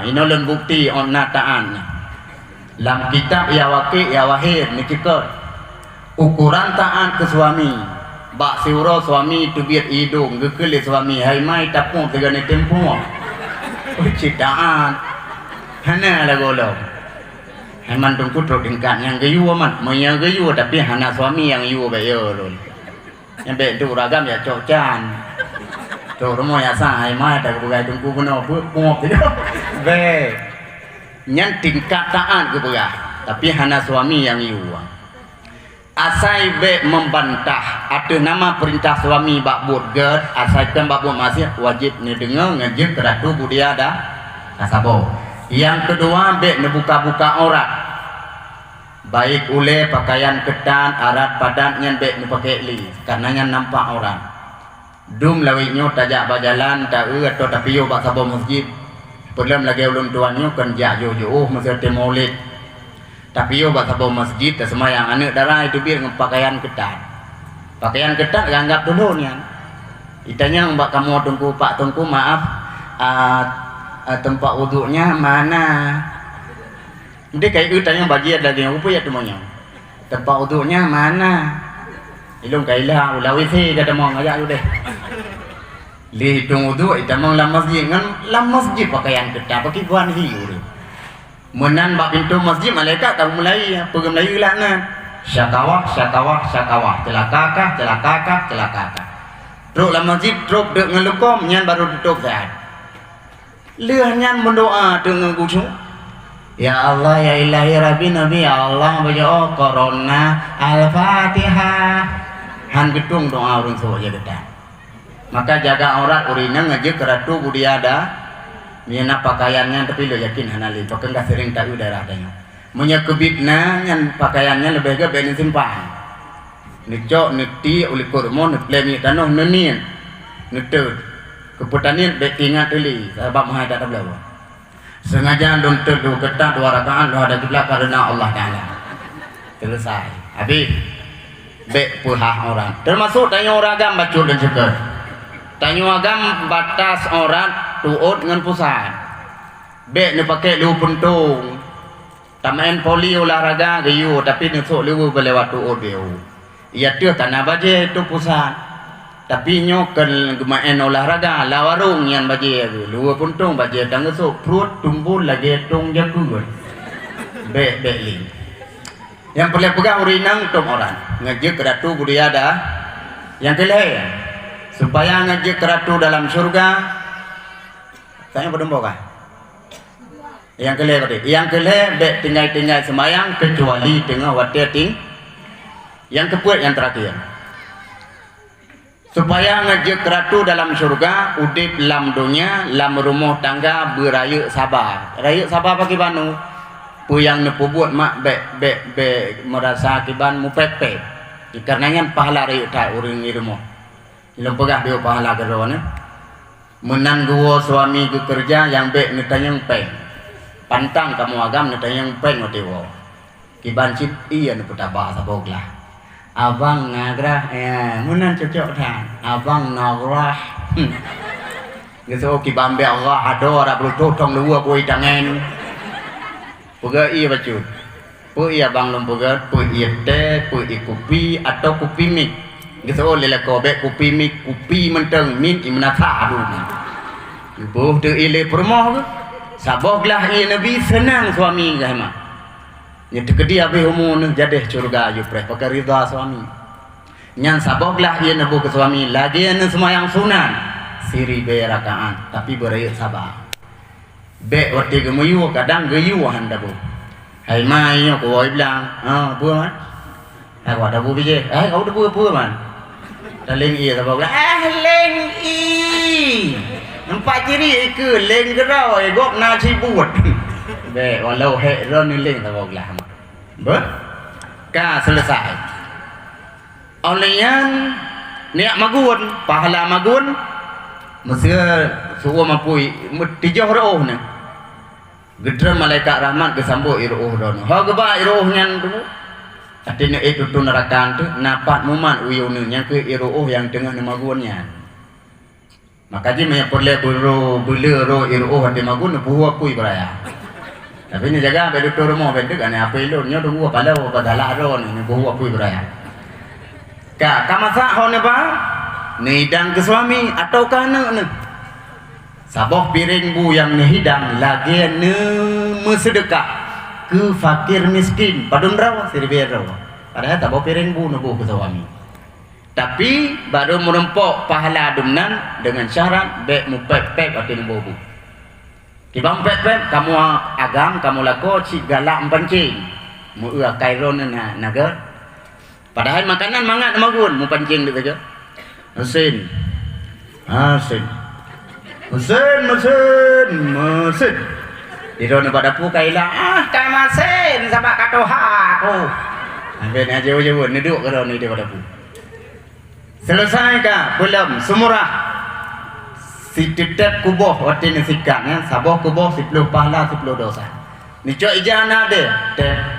Inolon bukti onna taat. Dalam kitab ya wakil ya wahid ni kita ukuran taat ke suami. Bak siuro suami tu biar hidung gekeli suami hai mai tapung tegane tempo. Uci taat. Hana la golo. Haman tungku truk tingkat yang gayu amat, moya gayu tapi hana suami yang yu bayo lol. Yang be tu ragam ya cocan. Tu rumah ya sa hai mai tak bukai tungku puno pungop tu. Be nyan tingkat taat ke berah tapi hana suami yang iwa asai be membantah ada nama perintah suami bak buat ged asaikan bak buat masih wajib ni dengar ngajib keratu budia dah kasabo. Yang kedua be nebuka-buka aurat baik ule pakaian ketan arat padat nyan be nepakai li karena nyan nampak aurat dum lawinyo tajak bajalan tak atau tapi yo bak sabo masjid. Belum lagi ulun tuannya kan jauh masa temolid. Tapi yo bahasa bawa masjid semayang anak darah itu biar pakaian ketat. Pakaian ketat anggap dulu ni. Itanya mbak kamu tunggu pak tunggu maaf tempat wuduknya mana? Dia kayak itanya bagi ada yang apa ya temannya. Tempat wuduknya mana? Ilung kailah ulawi sih kata mau ngajak lu deh. Lihitung wudu itamang lam masjid ngan lam masjid pakaian ketat pakai buan hiu tu. Menan bak pintu masjid malaikat tak mulai pergi Melayu lah nan. Syakawah celaka. Truk lam masjid truk dek ngelukom nyan baru tutup saat. Lehnya berdoa dengan kucu. Ya Allah ya ilahi rabbi nabi ya Allah baca corona al-fatihah. Han gedung doa urang so aja gedan. Maka jaga aurat urina ngajak keratu budi ada. Mina pakaiannya tapi lo yakin hanali. Pakai enggak sering tahu darah adanya. Munya kebitna yang pakaiannya lebih ke benin simpan. Nicok niti uli kurmo neplemi tanah nenien. Netut. Keputanian betingat tuli sebab mahal tak tahu. Sengaja untuk dua ketat 2 rakaat doa ada kiblat karena Allah Taala. Selesai. Habis bek puhah orang. Termasuk tanya orang agam bacul dan ceker. Tanya agam batas orang tuut dengan pusat. Bek ni pakai lu puntung. Tamain poli olahraga gayu tapi ni sok lu berlewat tuut dia. Ia tu tanah baje itu pusat. Tapi nyokan gemain olahraga lawarung yang baje tu. Lu puntung baje tang sok perut tumbul lagi tung jagung. Bek ling. Yang perlu pegang urinang tung orang. Ngajak keratu budaya dah. Yang kelih supaya ngajak keratu dalam surga. Saya berdomba kah? Yang kelih tadi. Yang kelih bek tinggal semayang kecuali tengah waktu ting. Yang kepuat yang terakhir. Supaya ngajak keratu dalam surga, udip lam dunia, lam rumah tangga beraya sabar. Raya sabar bagi banu. Puyang ne buat mak be merasa kiban mu pepet. Karenanya pahala raya tak urang di rumah. Ilmu pegah dia pahala gerone. Menang dua suami ke kerja yang be ne tanyang peng. Pantang kamu agam ne tanyang peng dewa. Kiban cip iya ne putabah saboglah. Abang nagrah ya, munan cocok kan. Abang nagrah. Gitu kibambe Allah ada ora perlu totong dua koi tangan. Puga iya bacu. Pu iya bang lom puga, pu iya teh, pu iya kopi atau kopi mik. Gitu lele kobek kopi mik, kopi menteng min imnata dulu. Ibu tu ile permoh ke? Saboglah iya nabi senang suami gahma. Yang tekedi habis umur ni jadi surga ayu preh pakai ridha suami. Yang saboglah ia nabu ke suami lagi ane semayang sunan siri be rakaat tapi berayat sabar. Be waktu gemuyu kadang geyu handa bu. Hai mai yo ko bilang, bu man. Hai wa da bu bije. Kau da bu man. Daling ia saboglah. Leng i. Nampak ciri ke leng gerau gok na cibut. Be walau he ron ling saboglah. Ber ka selesai. Olehan niat magun, pahala magun mesir suruh mapui tijoh roh ne. Gedra malaikat rahmat kesambut iroh don. Ha geba iroh nyan tu. Atina itu tu neraka tu napat muman uyun yang ke iroh yang tengah magunnya. Maka ji me perle bulu ro iroh hati magun buah pui beraya. Tapi ni jaga bedu tu rumah bedu kan apa ilun nyo tu buah pada badala ron ni buah pui beraya. Ka kamasa hone ba? Ni hidang ke suami atau kana ne? Saboh piring bu yang ni hidang lagi ne mesedekah ke fakir miskin padun rawa sirbe rawa. Padahal saboh piring bu ne bu ke suami. Tapi baru merempok pahala dumnan dengan syarat bek mu pep atin bu. Kibang pep kamu agam kamu lako cik galak pancing. Mu kairon na naga. Padahal makanan mangat magun mu pancing dia saja. Mesin. Mesin. Di dalam dapur kaila kamasin sama katoha aku. Ambil ni jauh-jauh ni duduk ke dalam ni dia dapur. Selesai kah? Belum. Semurah. Si tetap kubuh waktu ni sikap ya. Saboh kubuh 10 pahala 10 dosa. Ni cok ijana dia.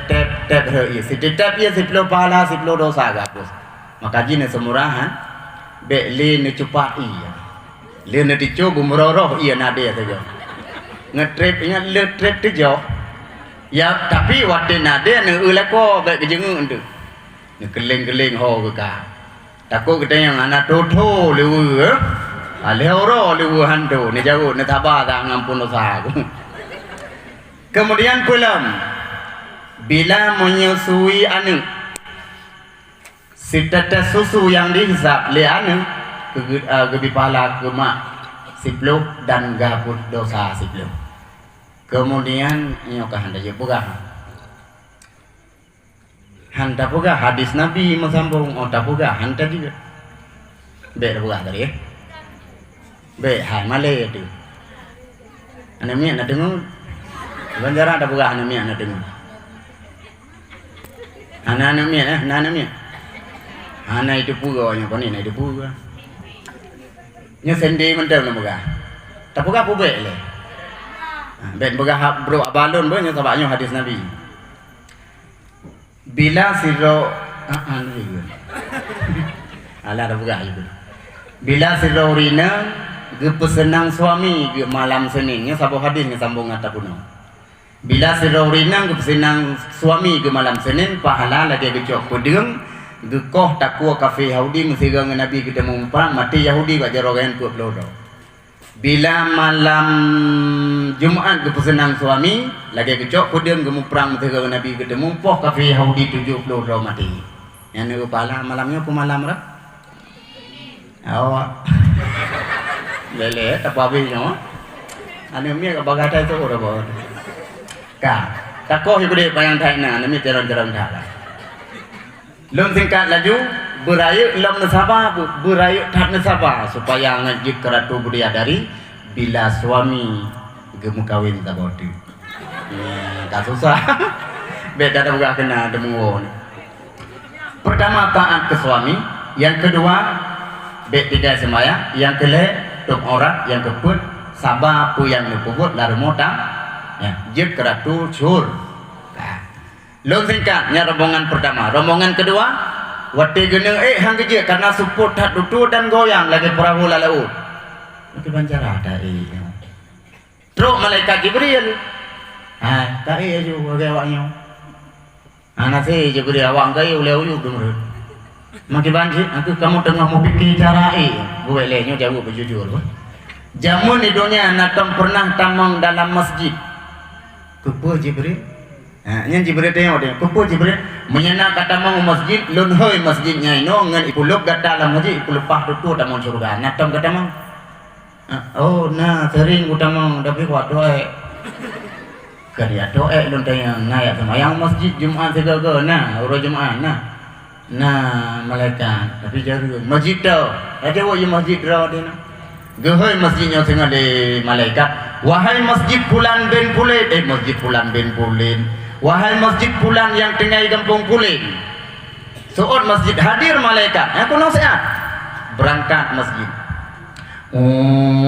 Tep hei. Si tetap ia 10 pahala 10 dosa gapus. Maka jin semurah ha. Bek le ni cepat iya. Le ni dicu bumroroh iya nade saja. Ngetrip ingat le trip tu jauh. Ya tapi waktu nade ni ulako bek kejengung tu. Ni keling-keling ho ke ka. Takut kita yang anak toto lewu. Alehoro lewu hantu ni jauh ni tabah tak ngampun dosa aku. Kemudian pulang bila menyusui anak si tetes susu yang dihisap le anu ke pahala ke mak 10 dan gabut dosa 10. Kemudian nyoka handa je pugah. Handa pugah hadis Nabi mesambung otak pugah handa juga. Be pugah tadi ya. Be hai Malay tu. Ane mian na dengung. Banjara ada pugah ane mian na dengung. Ane mian nana mian. Ana itu pugah nya koni na itu pugah. Nya sendi mentem na pugah. Tak pugah pu be le. Ben pugah bro balon be nya sabaknya hadis Nabi. Bila siro ala ada pugah itu. Bila siro rina ge pesenang suami ge malam Senin nya sabo hadis nya sambung ngata kuno. Bila siro rina ge pesenang suami ge malam Senin pahala lagi ge cok pedeung ge koh takwa kafe Yahudi mesti ge Nabi kita mumpang mati Yahudi ba jarogan ku upload. Bila malam Jumaat ke pesenang suami lagi kecok pedeung ke muprang mesti ke Nabi kita mumpoh kafe Yahudi 70 ro mati. Yang ni kepala malamnya ku malam dah. Awak. Lele tak apa nya. Ane mi ka bagata tu ora ba. Ka. Takoh ibu de bayang thai na mi teron-teron dah. Lom singkat laju berayuk lam nasabah berayuk tak nasabah supaya ngajib keratu budaya dari bila suami gemu kawin tak bodu. Tak susah. Beda dah buka kena demuon. Pertama taat ke suami, yang kedua bet tiga semaya, yang kele tok orang, yang keput sabar pu yang lepubut lalu mota. Ya, jib keratu cur. Long singkatnya rombongan pertama, rombongan kedua wate gene hang keje karena support tak tutu dan goyang lagi perahu laut. Mungkin bancara ada Truk malaikat Jibril. Tak je bagi awaknya. Nasi Jibril awak kai oleh uyuk dengar. Makin banjir, aku kamu tengah mau fikir cara gue lehnya jauh berjujur. Jamun di dunia natam pernah tamang dalam masjid. Kupu Jibril. Nya Jibril tengok dia. Kupu Jibril menyana kata mau masjid lun hoi masjidnya ino ngan ipuluk kata dalam masjid ipuluk pah tutu tamang surga. Natam kata mau. Oh nah sering utamang tapi kuat doa. Kerja doa lun tayang naik sama yang masjid Jumaat segala nah uro Jumaat nah malaikat tapi jaru masjid tu ada wo masjid raw dia gehoi masjidnya tengah di malaikat wahai masjid Pulan bin Pulin masjid Pulan bin Pulin wahai masjid Pulan yang tengah di kampung Pulin suot masjid hadir malaikat aku nasihat berangkat masjid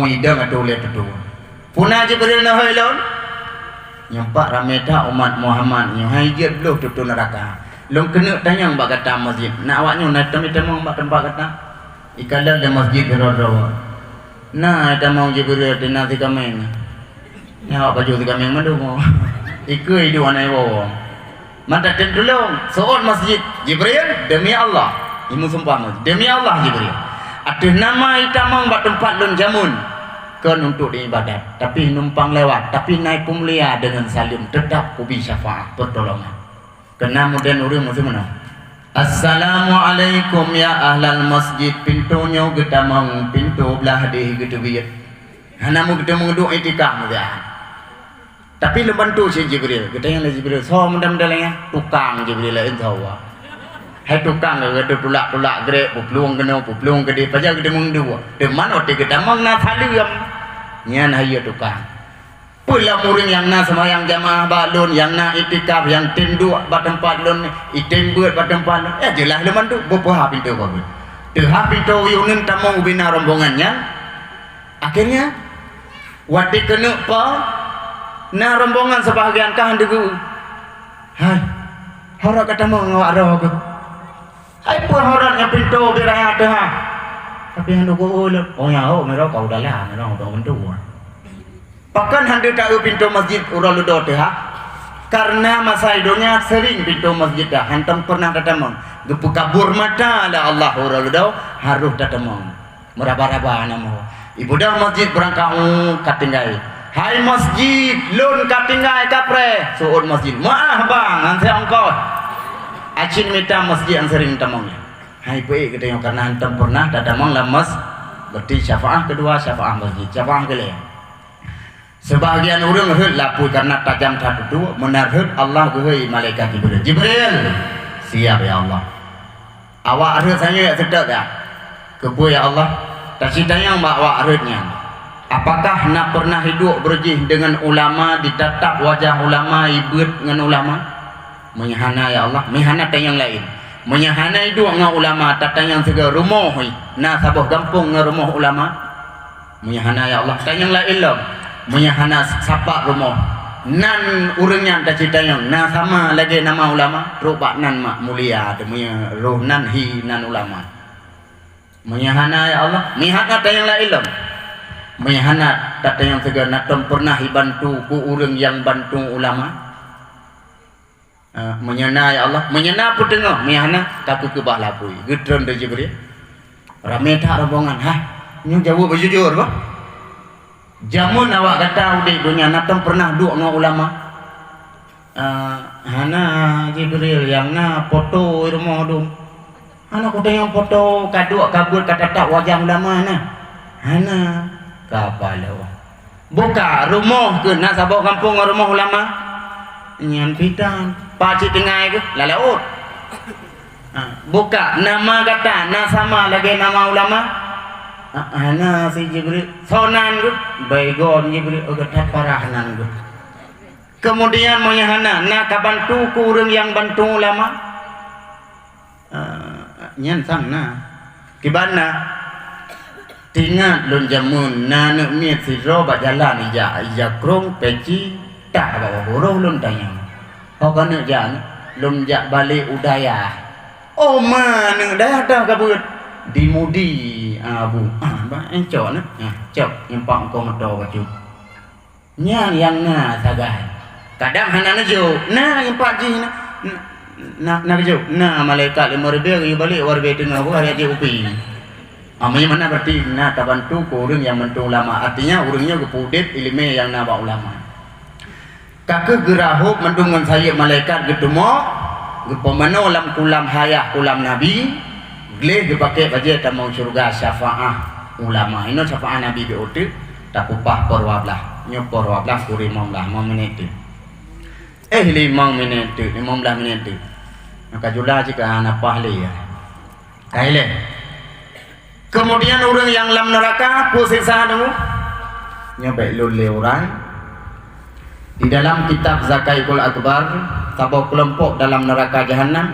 idang ada oleh tu punah Jibril nahoi laun nyampak ramai dah umat Muhammad yang hijab belum tutu neraka long kena tanya mbak kata masjid nak awaknya nak temui mbak tempat kata ikalah ada masjid berada nah ada mau Jibril di nanti kami ni awak baju tiga minggu mana mau ikut hidup anai bawa mata tendulung soal masjid Jibril demi Allah imu sumpah demi Allah Jibril ada nama itamang mbak tempat lun jamun kan untuk diibadat tapi numpang lewat tapi naik pumulia dengan salim tetap kubi syafaat pertolongan kena kemudian urang mesti mana Assalamualaikum ya ahlal masjid pintunya getamang pintu belah di gitu biar hanamu kita mengeduk itikaf dia tapi lebantu si Jibril kita yang Jibril so mudah-mudahan tukang Jibril lain tahu hai tukang ke tulak grek pupluang kena pupluang gede paja gede mengdua de mana te kita mang na thaliam nyan hayo tukang pula muring yang na semayang jamaah balun yang na itikaf yang tindu ba tempat lun item buat ba tempat lun jelas leman tu bopo ha pintu ba de ha pintu yunin tamong bina rombongannya akhirnya wati kena pa na rombongan sebahagian kah degu hai hara kata mau ngawak roh ke hai pun horatnya pintu biraya dah tapi hendak go oh ya oh mereka kau dah lah mereka dah pintu bahkan hendak tahu pintu masjid urang lu dah karena masa hidupnya sering pintu masjid dah hantam pernah datamang gepu kabur mata ada Allah urang lu dah harus datamang meraba-raba nama ibu dah masjid berangkat katinggai hai masjid lun katinggai kapre suud masjid maaf bang nanti engkau acin minta masjid yang sering tamangnya hai baik kita yang karena hantam pernah datamang lah berarti syafaah kedua, syafaah masjid, syafaah kelih. Sebahagian orang hut lapui karena tajam satu menarhut Allah gehei malaikat Jibril. Jibril, siap ya Allah. Awak arhut saya sedap tak? Kebu ya Allah. Tak citanya awak arhutnya. Apakah nak pernah hidup berjih dengan ulama, ditatap wajah ulama, ibut dengan ulama? Menyahana ya Allah, menyahana tayang lain. Menyahana hidup dengan ulama, tatayang segala rumah. Nah sabuh kampung dengan rumah ulama. Menyahana ya Allah, tayang lain lah. Menyahana sapak rumah nan urangnya tak citanya na sama lagi nama ulama roba nan mak mulia demi roh nan hi nan ulama menyahana ya Allah mihana tayang la ilm menyahana tak tayang segala natom pernah dibantu ku urang yang bantu ulama menyana ya Allah menyana pun tengah menyahana kaku ke bah lapui gedron de Jibril rame tak rombongan ha nyu jawab jujur bah. Jamun awak kata udik dunia natam pernah duk dengan ulama. Hana Jibril yang na foto rumah tu. Hana kuda yang foto kaduk kabut kata tak wajah ulama na. Hana kapal awak. Buka rumah ke nak sabak kampung rumah ulama. Nyan pitan. Pakcik tengah ke lalaut. Buka nama kata na sama lagi nama ulama. Hana si Jibril sonan gue baygon Jibril ugat parahanan gue kemudian menyahana nak bantu kurang yang bantu ulama nyan sang na kibana tingat lon jamun na nak miet si roba jalan ija krong peci tak bawa huruf lon tanya kau nak jalan lon jak balik udaya oh mana dah dah kabut dimudi abu ba encok na cok nyempang ko motor kaju nya yang na sagai kadang hana na jo na yang pak ji na jo na malaikat 5,000 balik warbe tengah hari aja upi amanya mana berarti na tak bantu ko urang yang bantu ulama artinya urangnya kepudit ilmu yang na ba ulama kakek gerahuk mendungan saya malaikat getemo gepomano lam kulam hayah kulam nabi gleh dipakai baje ta mau surga syafaah ulama ini syafaah nabi diutus tak upah porwablah nyopor wablah kuri monglah 5 menit 5 menit 15 menit maka jula jika anak pahli ya kaile kemudian orang yang lam neraka pusiksa dulu nyampe lule orang di dalam kitab Zakaikul Akbar sabab kelompok dalam neraka jahanam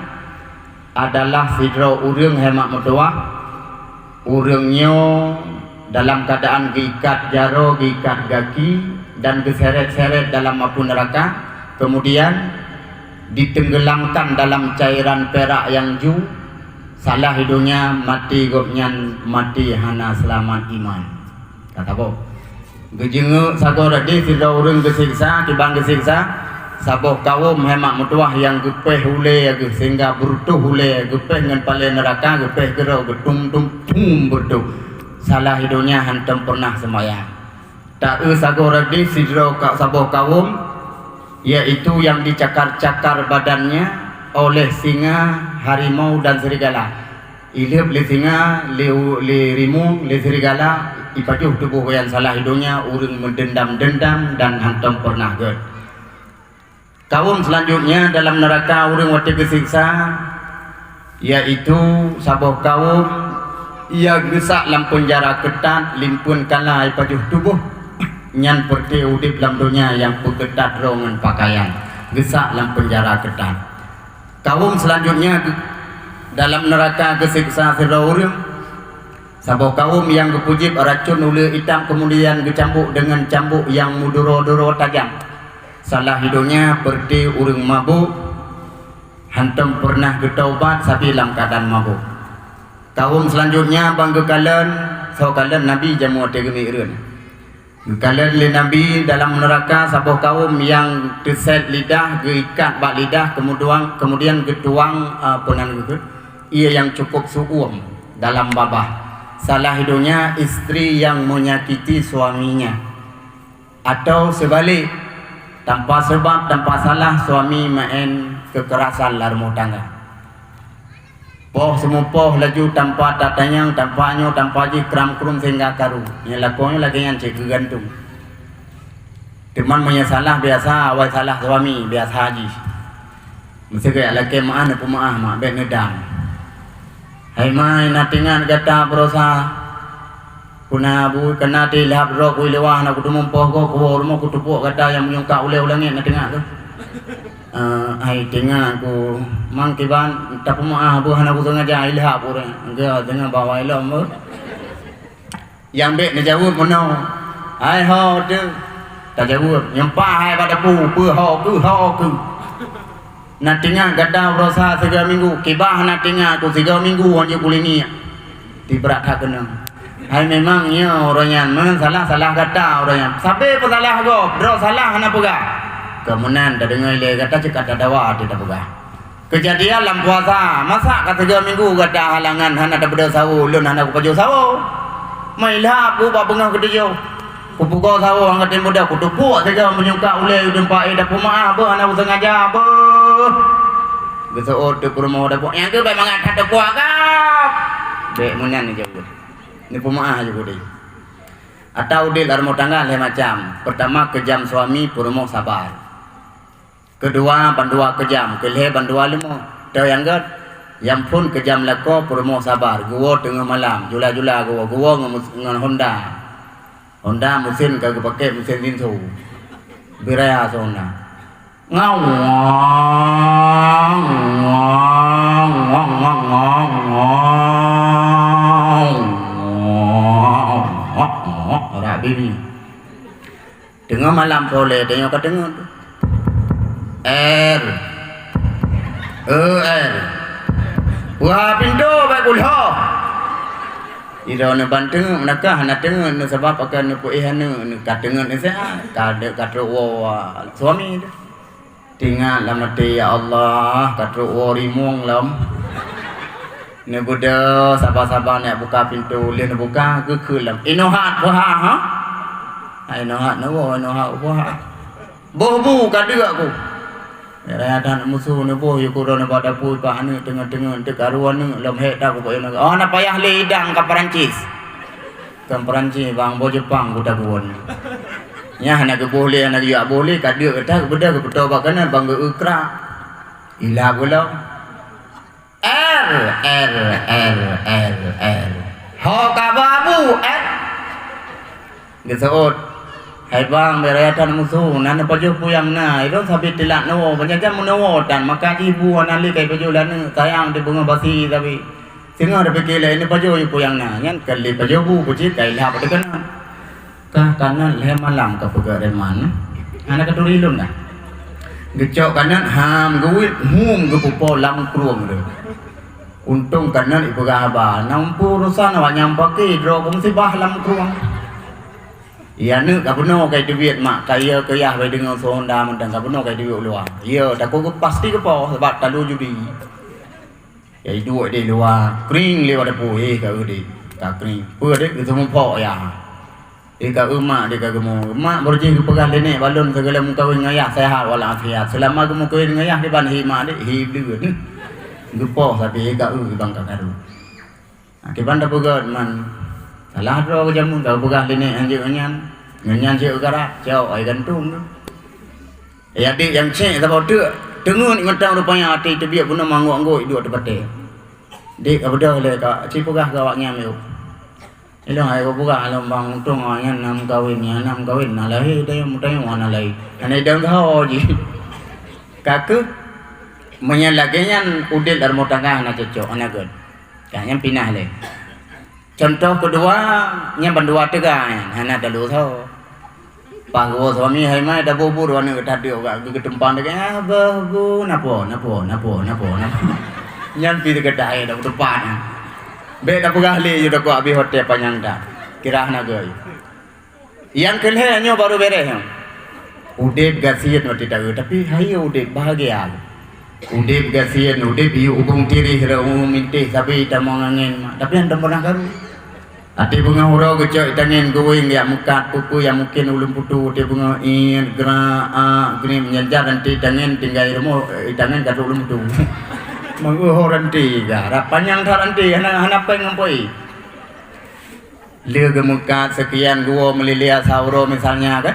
adalah fidro urang hemat mertua urangnya dalam keadaan gikat jaro gikat gaki dan geseret-seret dalam api neraka kemudian ditenggelamkan dalam cairan perak yang ju salah hidungnya mati gopnyan mati hana selamat iman kata bo gejenguk sagor di fidro urang gesiksa dibang gesiksa saboh kaum hemat mutuah yang gepeh hule sehingga bertuh hule gepeh dengan pale neraka gepeh gerau getung tum bertuh salah hidupnya hantam pernah semaya tak sagoradi sidro saboh kaum yaitu yang dicakar-cakar badannya oleh singa harimau dan serigala ilip li singa li rimu li serigala ipajuh tubuh yang salah hidupnya urang mendendam-dendam dan hantam pernah ged kaum selanjutnya dalam neraka urang wati kesiksa yaitu saboh kaum ia gesak dalam penjara ketat limpun kala pajuh tubuh nyan perti udip dalam dunia yang peketat rongan pakaian gesak dalam penjara ketat kaum selanjutnya dalam neraka kesiksa sira urang saboh kaum yang kepujib racun ule hitam kemudian dicambuk dengan cambuk yang mudoro-doro tajam salah hidupnya berarti urang mabuk hantam pernah getaubat tapi dalam keadaan mabuk kaum selanjutnya bangga kalian so kalian nabi jamu ate gemireun kalian le nabi dalam neraka saboh kaum yang terset lidah geikat bak lidah kemudian getuang penan gitu ia yang cukup suum dalam babah salah hidupnya istri yang menyakiti suaminya atau sebalik tanpa sebab, tanpa salah suami main kekerasan dalam rumah tangga Poh semua poh laju tanpa tatanyang, tanpa nyo, tanpa ji kram krum sehingga karu. Yang lakunya lagi yang cek gantung. Teman punya salah biasa, awal salah suami biasa haji. Mesti kayak laki maaf, aku maaf, mak bet nedam. Hai mai natingan kata berosa. Kuna bu kena tilap rok kui lewah nak kudu mempoh ko rumah kudu pok kata yang menyungka uleh-uleh nak tengah tu. Ai tengah aku mang kiban tak maaf bu hana aku sengaja ilhap pura. Engke tengah bawa ilham tu. Yang bet nak jawab mono. Ai ho tu. Tak jawab. Yang pa hai pada pu ho ku. Nak tengah kata berosa 3 minggu. Kibah nak tengah tu 3 minggu hanya boleh ni. Tibrak tak kena. Hai memangnya orangnya salah kata orangnya. Sampai salah go, bro salah hana pega. Kemudian dah dengar ile kata cakap ada dawa tidak pega. Kejadian dalam puasa, masa kata 3 minggu kata halangan hana ada beda sawu, lun hana ku pajo sawu. Mailah aku ba bengah ke dia. Ku pugo sawu angkat muda ku tupuk saja menyuka ulai dempa dah pemaaf ba hana sengaja ba. Geso tu rumah dah pok. Yang tu memang kata puak kap. Bek munan ni jauh. Ini pemaaf aja boleh. Atau di dalam tangga macam. Pertama kejam suami purmo sabar. Kedua bandua kejam, kelih bandua limo. Tahu yang gad? Yang pun kejam lako purmo sabar. Gua tengah malam, jula gua ngan Honda. Honda mesin kagak pakai mesin Vinsu. Biraya Honda. Ngong. Orang bini tengah malam soleh tengok ke tengok wah pintu baik kulho ira ne banteng nakah na tengok ne sebab akan ne puihane ne kat tengok ne saya kat suami tinggal lama ya Allah kat rimung lam ne budak sabar-sabar nak buka pintu dia nak buka ke lam inohat buha ha inohat no inohat buha boh ka dia aku ya dan musuh ne boh yo kurang pada pui pa ane tengah-tengah tekaruan ne lam he dak ko nak oh nak payah lidang ka Perancis kan Perancis bang bo Jepang ku tak buon nya nak boleh nak ya boleh ka dia kata budak ku toba kana bang ukra ila bola R ho kababu Gesot hai bang berayatan musuh nana paju puyang na itu sabi tilak no banyak no dan maka ibu anali kai paju lana sayang di bunga basi tapi singa ada pikir ini paju puyang na nyan kali paju bu puji kai lah pada kana kah kana le malam ka pega reman ana katuri lum na gecok kanan ham guit hum gepupo lam kruang de untung kanan ibu gaba nampu urusan awak nyampaki dro kumsi bah lam kruang iya nu kapuno kai duit mak kaya kaya bae dengan Honda mentang kapuno kai duit luar iya dak ko pasti ke po sebab talu judi ya duit di luar kring lewat depo ka udi ka kring pur dek itu mempo ya ka emak dia ka gemo mak berjing ke pegang nenek balon segala muka ngayah sehat walafiat selama gemo ke ngayah di ban hima dek hi duit gepo sapi ka bang ka karu akiban dak pegang man salah ro ke jamu ka pegang nenek anjing nyan je gara jauh ai gantung tu ya dik yang cek sabau tu dengar ni mentang rupanya hati tu biar guna mangok-angok duduk tempat dia dik apa dah le ka ci pegah ka awak nyam yo elong ai ko pegah alom bang untung ngan nam kawin na lahi dia mutai wana lahi ane dang tho ji kaku menyalaginya udil dar motangah na cocok ana god kayaknya pinah le contoh kedua nya bandua tegah hana dalu tho panggo suami hai mai da bubur wana tadio ka ke tempan de babu napo nyan pi de kedai da depan be da pegah le yo da ko abi hotel panjang da kirah na goi yang kelhe nyo baru beres udip gasian no tidak tapi hai udip bahagia udip gasian udip yu ubung tiri hera minti tapi da mangangin tapi anda pernah karu ati bunga hurau gecok itangin going ya mukat pupu yang mungkin ulum putu ati bunga in gra a grim nyajar nanti itangin tinggal ilmu itangin kadu ulum putu Menguhoranti ga rapanyang taranti hana pengampoi. Lia gemuka sekian gua melilia sauro misalnya kan.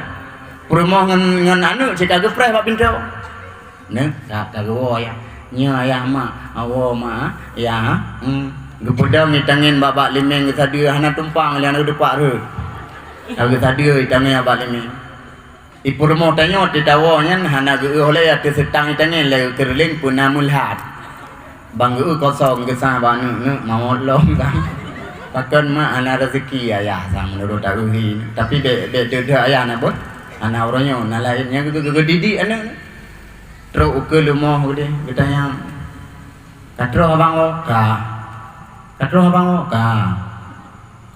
Perumoh ngan anu cika gepreh pak pintu. Ne, tak gua ya. Nya ya ma, awo ma ya. Gepuda mitangin babak limeng ke sadia hana tumpang lian depak re. Aku sadia itangin babak limeng. Ipurmo tanyo ti dawonya hana ge oleh ati setang itangin le kerling puna mulhat. Bang ge kosong ke sa banu ne mau lom kan. Pakan ma ana rezeki ayah sang menurut aku hin. Tapi de ayah na bot. Ana orangnya na lainnya ge didik ana. Terus ke lumoh gede ditanya. Katro abang o ka. Katro abang o ka.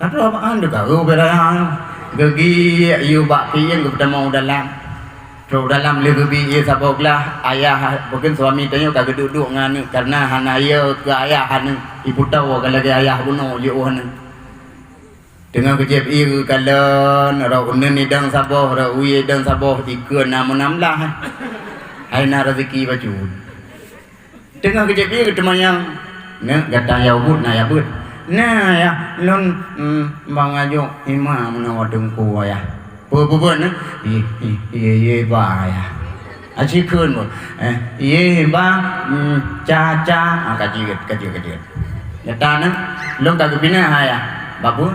Katro abang ande ka beraya. Gegi yu bak piyen ke mau dalam. Terus dalam le gebi ye saboglah ayah bukan suami tanya ka duduk nganu karena hana ye ke ayah hanu ibu tahu kalau ke ayah buno je ohna. Dengan kejep ieu kalan ra unen idang saboh ra uye dang saboh ikeun namunamlah. Aina rezeki baju. Dengan kejep ieu temayang ne gata ya ubut na ya but. Nah ya lon bang ajo imam na wadengku ya. Pu ne ye ba ya. Aji keun bo. Ye ba cha kaji. Gata ne lon ka pina ha ya. Babu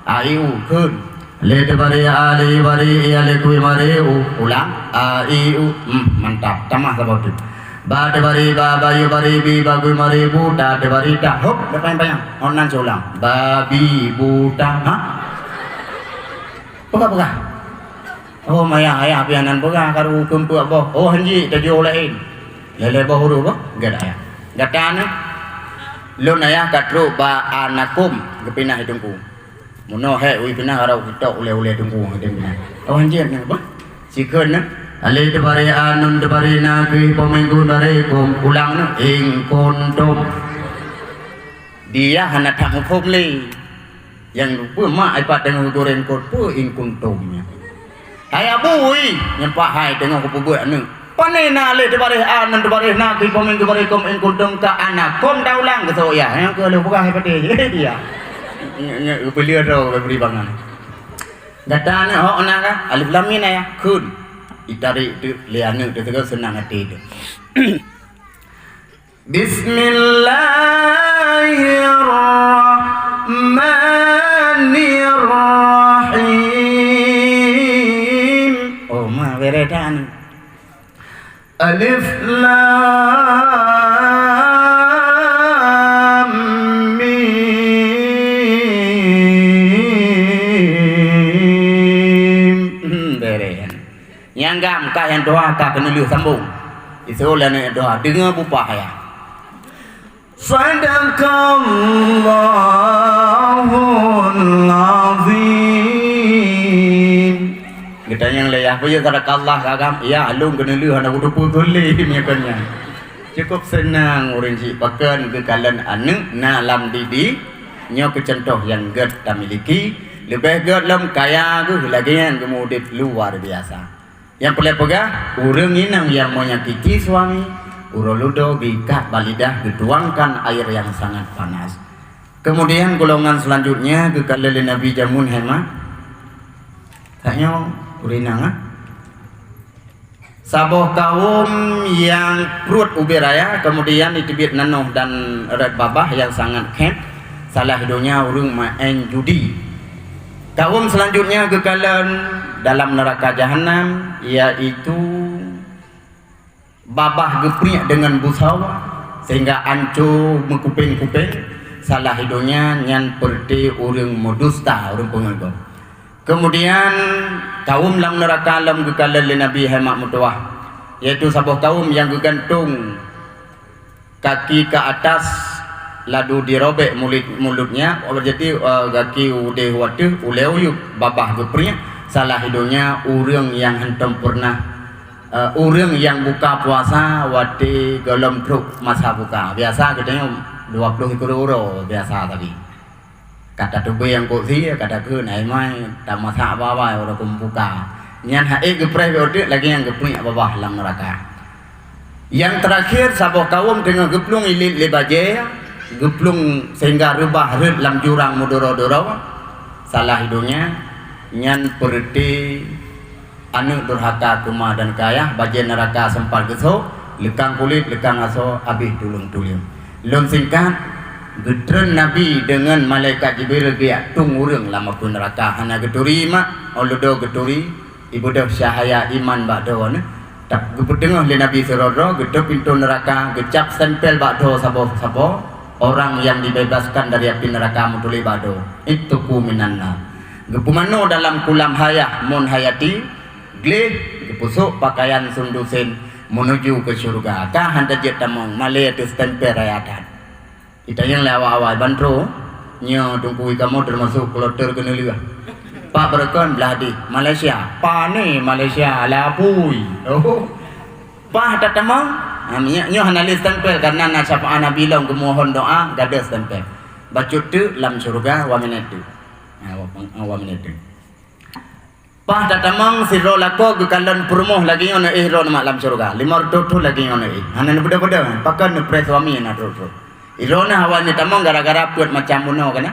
ayu keun. Le de bare ale kui mare ulang aiu mantap tamah sabot. Ba de bare ba bayu bare bi bagui mare buta de bare ta hop depan bayang onan ulang babi buta ha buka oh maya ayah pianan buka karu kumpul boh oh hanji tajo lain lele boh huru boh gada ya gatana lon ayah katro ba anakum kepinah hidungku muno he ui pinah karau kita ule tunggu hidungna oh hanji ne boh sikeun na ale de bare anun de bare na ki pemenggu bare kum ulang na ing kontom dia hana tak pokli yang pu mak ai pat dengan goreng kot pu ing kontomnya hai abui nyempak hai dengan ku buat nu panena ale de bare anun de bare na ki pemenggu bare kum ing kontom ka anak kom daulang ke so ya yang ke le bukan hai pate ya beliau ro beri bangan datana ho onaka alif lam mim ya kun itari tu liane tu terus senang hati tu. Bismillahirrahmanirrahim. Oh ma beredan. Alif lam mim. Beredan. Yang gam ka yang doa ka kena liu sambung. Itu lah ni doa dengar bupa ya. Sadaqallahul azim. Kita yang layah punya sadaqallah kagam. Ya alung kena liu hendak udah putuli miakannya. Cukup senang orang cik pakan ke kalan anu na lam didi nyo kecentoh yang ged tak miliki lebih ged lam kaya ke lagi yang kemudian luar biasa. Yang boleh pegah, urang inang yang menyakiti suami, uroludo bikat balidah dituangkan air yang sangat panas. Kemudian golongan selanjutnya ke kalele Nabi Jamun Hema. Tanya urinang saboh kaum yang perut ubiraya kemudian ditibit nanoh dan red babah yang sangat khem. Salah hidupnya urung main judi. Kaum selanjutnya kekalan dalam neraka jahanam yaitu babah gepriak dengan busawa sehingga ancu mengkuping-kuping salah hidupnya nyan perti urang modusta urang pengago. Kemudian kaum dalam neraka alam kekalan Nabi Hemak Mutuah yaitu sabuh kaum yang gegantung kaki ke atas ladu dirobek mulutnya jadi kaki udah waduh uleuyuk babah gepriak salah hidupnya urang yang hentam pernah urang yang buka puasa wati golom truk masa buka biasa katanya 20 euro biasa tadi kata tubuh yang kursi kata ke naik mai tak masa apa-apa orang buka nyan hae gepreh lagi yang gepreh bawah dalam neraka Yang terakhir saboh kaum dengan geplung ilit lebaje, geplung sehingga rebah red lam jurang mudoro-doro. Salah hidungnya nyan perti anu durhaka kuma dan kaya baje neraka sempal geso, lekang kulit lekang aso abih tulung tulium. Lom singkat gedren Nabi dengan malaikat Jibril dia tung urang lama pun neraka hana geturi mak olodo geturi ibu dah syahaya iman bakdo ne tak gepedengah le Nabi serodro gedep pintu neraka gecap stempel bakdo sabo orang yang dibebaskan dari api neraka mutuli bakdo itu kuminanna gepumano dalam kulam hayah mon hayati gleh gepusuk pakaian sundusen menuju ke surga kah handa jet tamong male tu stempel rayatan kita yang lewat-awal bantro nyo tungkui kamu termasuk kloter kena lihat Pak Berkon belah di Malaysia pa ni Malaysia lapui oh pa tatamang nyo hanalis stempel karena nasyafa nabi long kemohon doa gada stempel bacut tu lam surga wa minetu wa minetu pa tatamang siro lako gekalon perumuh lagi nyo ihro mak lam surga limor tu lagi nyo hanan beda-beda pakan pres suami na tu irona hawan ni tamang gara-gara puat macam muno kana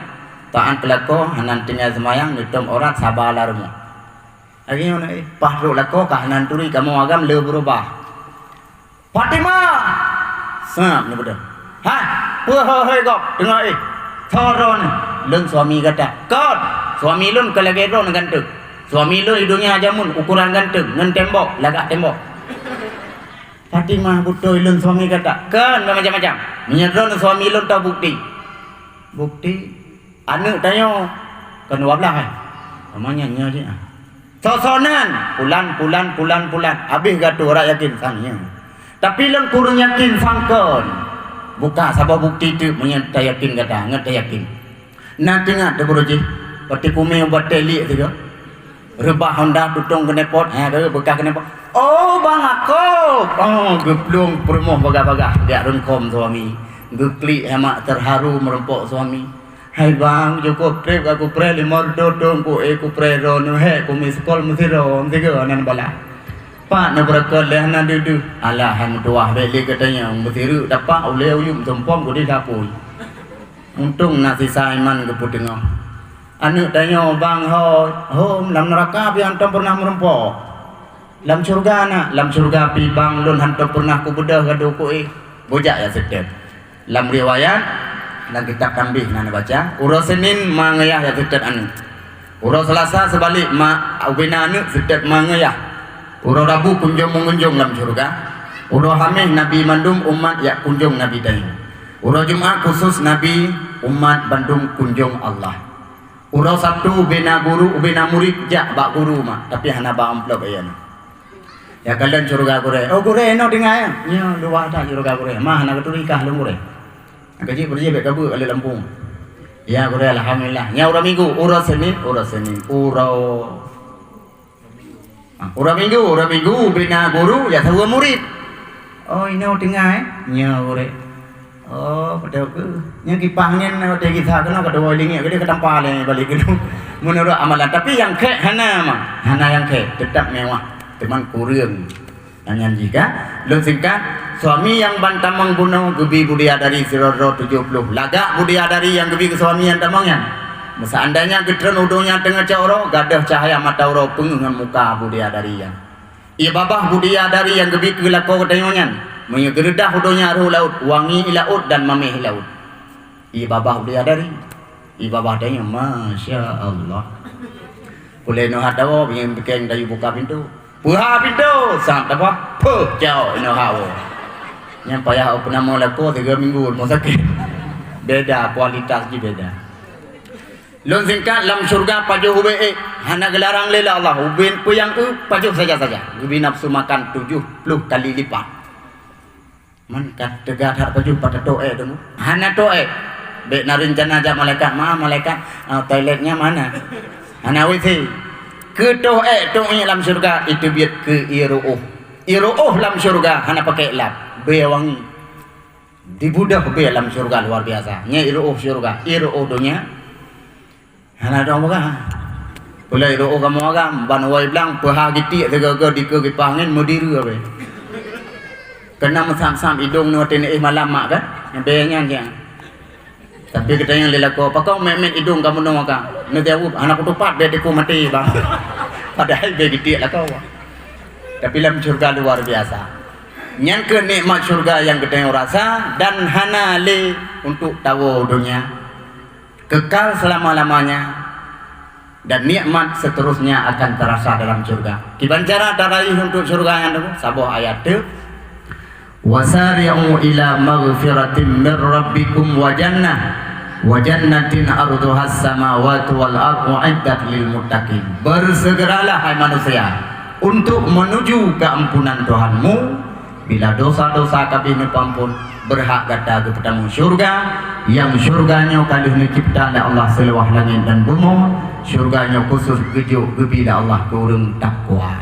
taan pelako hanan tinggal semayang nitom orang sabar larumu lagi mana pahru lako kah hanan turi kamu agam le berubah Fatimah sap ni betul ha hei kok dengar thoron lun suami kata kod suami lun kalagero dengan ganteng suami lun hidungnya ajamun ukuran ganteng ngan tembok lagak tembok Fatimah betul lun suami kata kan macam-macam menyedron suami lun tahu bukti anu tanya kan 12 kan namanya nya dia sosonan pulan habis gaduh orang yakin sangnya tapi lun kurang yakin sangkon buka sabab bukti tu menyata yakin kata ngat yakin nanti ngat de broji pati kume buat telik tu rebah Honda tutung kena pot ada bekas kena pot oh bang aku oh geplung permoh bagah-bagah dia rengkom suami geklik hemat terharu merempok suami hai bang cukup trip aku pre limor dodong ku ku pre ron he ku miskol musiro tiga nan bala pak na berakal leh na dudu alah han tuah beli katanya musiru dapat oleh uyum tumpom ku di dapur untung nasi saiman ke putengah anu tanya bang ho lam neraka pi antum pernah merempok lam surga pi bang lun hantu pernah ku bedah gaduh ku bojak ya sedep lam riwayat dan kitab tambih nana baca uro Senin mangayah ya sedep anu uro Selasa sebalik ma ubina anu sedep mangayah uro Rabu kunjung mengunjung lam surga uro Hamis Nabi mandum umat ya kunjung Nabi tadi uro Jumat khusus Nabi umat bandung kunjung Allah uro Sabtu ubina guru ubina murid jak bak guru mak tapi hana ba amplop ayan ya kalian surga kure oh kure no dengar ya luar dah surga kure mah nak tu nikah lu kure gaji berje bek kabu kali Lampung ya kure alhamdulillah nya ura minggu ura Senin ura minggu bina guru ya tahu murid oh ini dengar nya kure oh pada ke nya kipahnya nak de kita kena ke dua lingi ke dia ketampa le balik gedung menurut amalan tapi yang ke hana yang ke tetap mewah teman kurang hanya jika lu singkat suami yang bantamang bunuh gebi budia dari siroro 70 lagak budia dari yang gebi ke suami yang tamangnya seandainya gedren udungnya tengah coro gadah cahaya mata uro pengengan muka budia dari yang ia babah budia dari yang gebi ke lako ketengongan mengeredah udungnya ruh laut wangi laut dan mamih laut ia babah budia dari ia babah tanya masya Allah boleh no hadawo yang bikin dari buka pintu buka pintu sampai apa puh jauh no hawo yang payah pernah mau lako 3 minggu mau sakit beda kualitas di beda lon singkat lam surga pajuh ube hana gelarang lela Allah ubin puyang pajuh saja ubi nafsu makan 70 kali lipat man kat tegak hak pajuh pada toe tu hana toe bek na rencana aja malaikat malaikat toiletnya mana hana WC ke toe tu lam surga itu biat ke iruh lam surga hana pakai lap be wangi dibudah be lam surga luar biasa nya iruh surga iruh dunia hana dong bukan boleh iruh kamu agam ban wai blang pahah gitik segala di ke pangin modiru abe Kena mesam-sam hidung ni waktu ni malam mak kan? Yang bayangnya je. Tapi kita yang lelaki, apa kau main hidung kamu nak makan? Nanti aku anak kutupat biar aku mati bang. Padahal dia gede lah kau. Tapi dalam syurga luar biasa. Yang ke nikmat syurga yang kita yang rasa dan hanali untuk tahu dunia. Kekal selama-lamanya. Dan nikmat seterusnya akan terasa dalam syurga. Kiban cara tarai untuk syurga yang itu? Sabuh ayat itu. Wasari'u ila maghfiratin min rabbikum wa jannatin arduhas samawati wal ardu uiddat lil muttaqin. Bersegeralah hai manusia untuk menuju keampunan Tuhanmu bila dosa-dosa kami ampun berhak kata kepadamu syurga yang syurganya kali ini cipta oleh Allah seluas langit dan bumi, syurganya khusus gejuk bila Allah kurung takwa.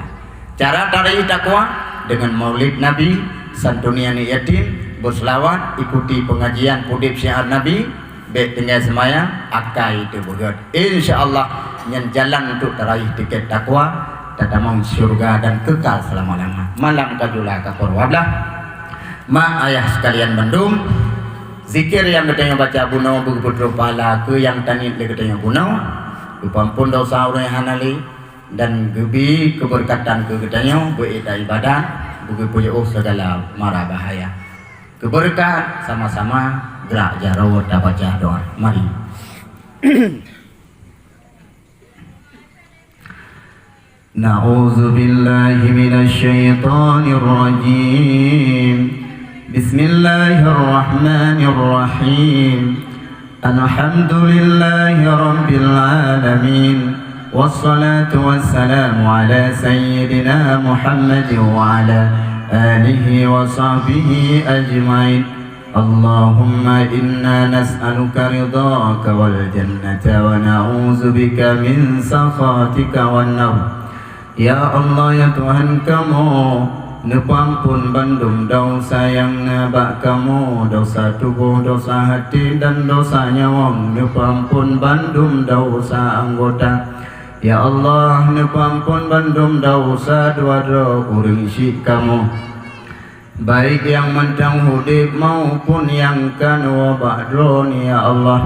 Cara tarik takwa dengan maulid Nabi, santuniani yatim, berselawat, ikuti pengajian pudip syiar Nabi, baik tinggal semayang, akai itu berat. InsyaAllah yang jalan untuk teraih tiket takwa, tatamang syurga dan kekal selama-lama. Malam kajulah kaporwablah. Ma ayah sekalian bandung, zikir yang katanya baca bunuh begitu pala ke yang tanit le katanya bunuh, kepampun dosa orang hanali dan gebi keberkatan ke katanya berita ibadah. Begitu jauh segala mara bahaya. Keberkat sama-sama gerak jarau dan baca doa. Mari. Na'udzu billahi minasy syaithanir rajim. Bismillahirrahmanirrahim. Alhamdulillahi rabbil alamin. والصلاة والسلام على سيدنا محمد وعلى آله وصحبه أجمعين اللهم إنا نسألك رضاك والجنة ونعوذ بك من سخطك والنار Ya Allah ya Tuhan kamu Nepampun bandum dosa yang nabak kamu Dosa tubuh, dosa hati dan dosa nyawang Nepampun bandum dosa anggota Ya Allah, nepampun bandum dosa dua-dua kuring syik kamu Baik yang mentang hudib maupun yang kan wabadron Ya Allah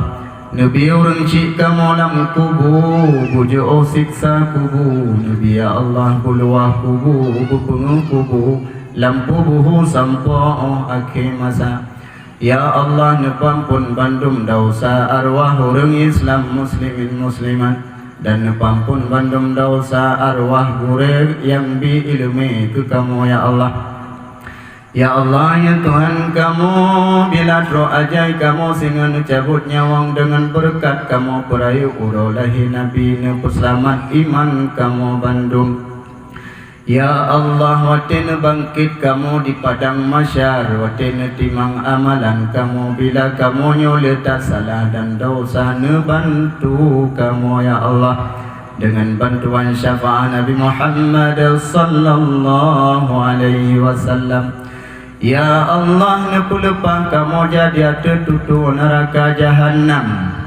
Nabi orang syik kamu lam kubu Bujo siksa kubu Nabi Ya Allah buluah kubu Bupengu kubu Lampu buhu sampo akhir masa Ya Allah nepampun bandum dosa arwah orang Islam muslimin muslimat dan nepampun bandum dosa arwah gurek yang bi ilmi ke kamu ya Allah Ya Allah ya Tuhan kamu bila doa ajai kamu sehingga cabut nyawang dengan berkat kamu perayu urolahi nabi nepuselamat iman kamu bandung Ya Allah watin bangkit kamu di padang masyar watin timang amalan kamu bila kamu nyoleta salah dan dosa nebantu kamu ya Allah dengan bantuan syafaat Nabi Muhammad sallallahu alaihi wasallam Ya Allah nepulepah kamu jadi ada tutu neraka jahannam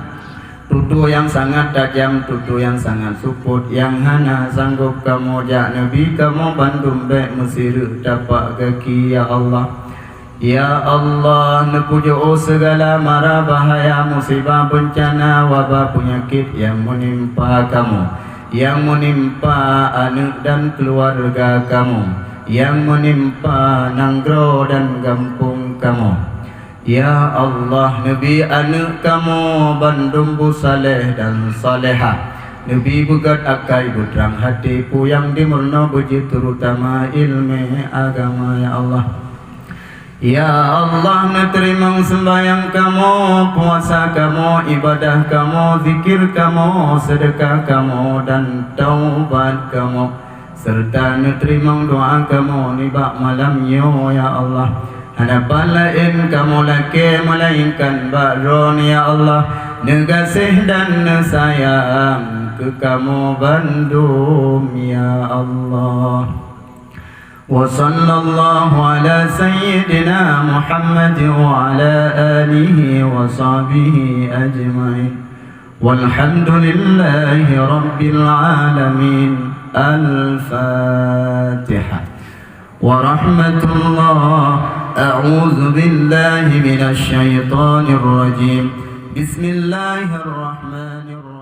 Tutu yang sangat tajam, tutu yang sangat suput Yang hana sanggup kamu jak Nabi kamu bandum baik mesir dapat kaki ya Allah Ya Allah nepujo segala mara bahaya musibah bencana wabah penyakit yang menimpa kamu Yang menimpa anak dan keluarga kamu Yang menimpa nanggro dan kampung kamu Ya Allah, Nabi anak kamu bandum bu saleh dan salehah Nabi bugat akai budrang hati yang dimurna buji terutama ilmu agama ya Allah Ya Allah, neterima sembahyang kamu, puasa kamu, ibadah kamu, zikir kamu, sedekah kamu dan taubat kamu serta neterima doa kamu nibak malamnya ya Allah Hadapan lain kamu laki melainkan bakron ya Allah Negasih dan sayang ke kamu bandum ya Allah Wa sallallahu ala sayyidina Muhammad wa ala alihi wa sahbihi ajma'in Walhamdulillahi rabbil alamin Al-Fatihah ورحمة الله. أعوذ بالله من الشيطان الرجيم. بسم الله الرحمن الرحيم.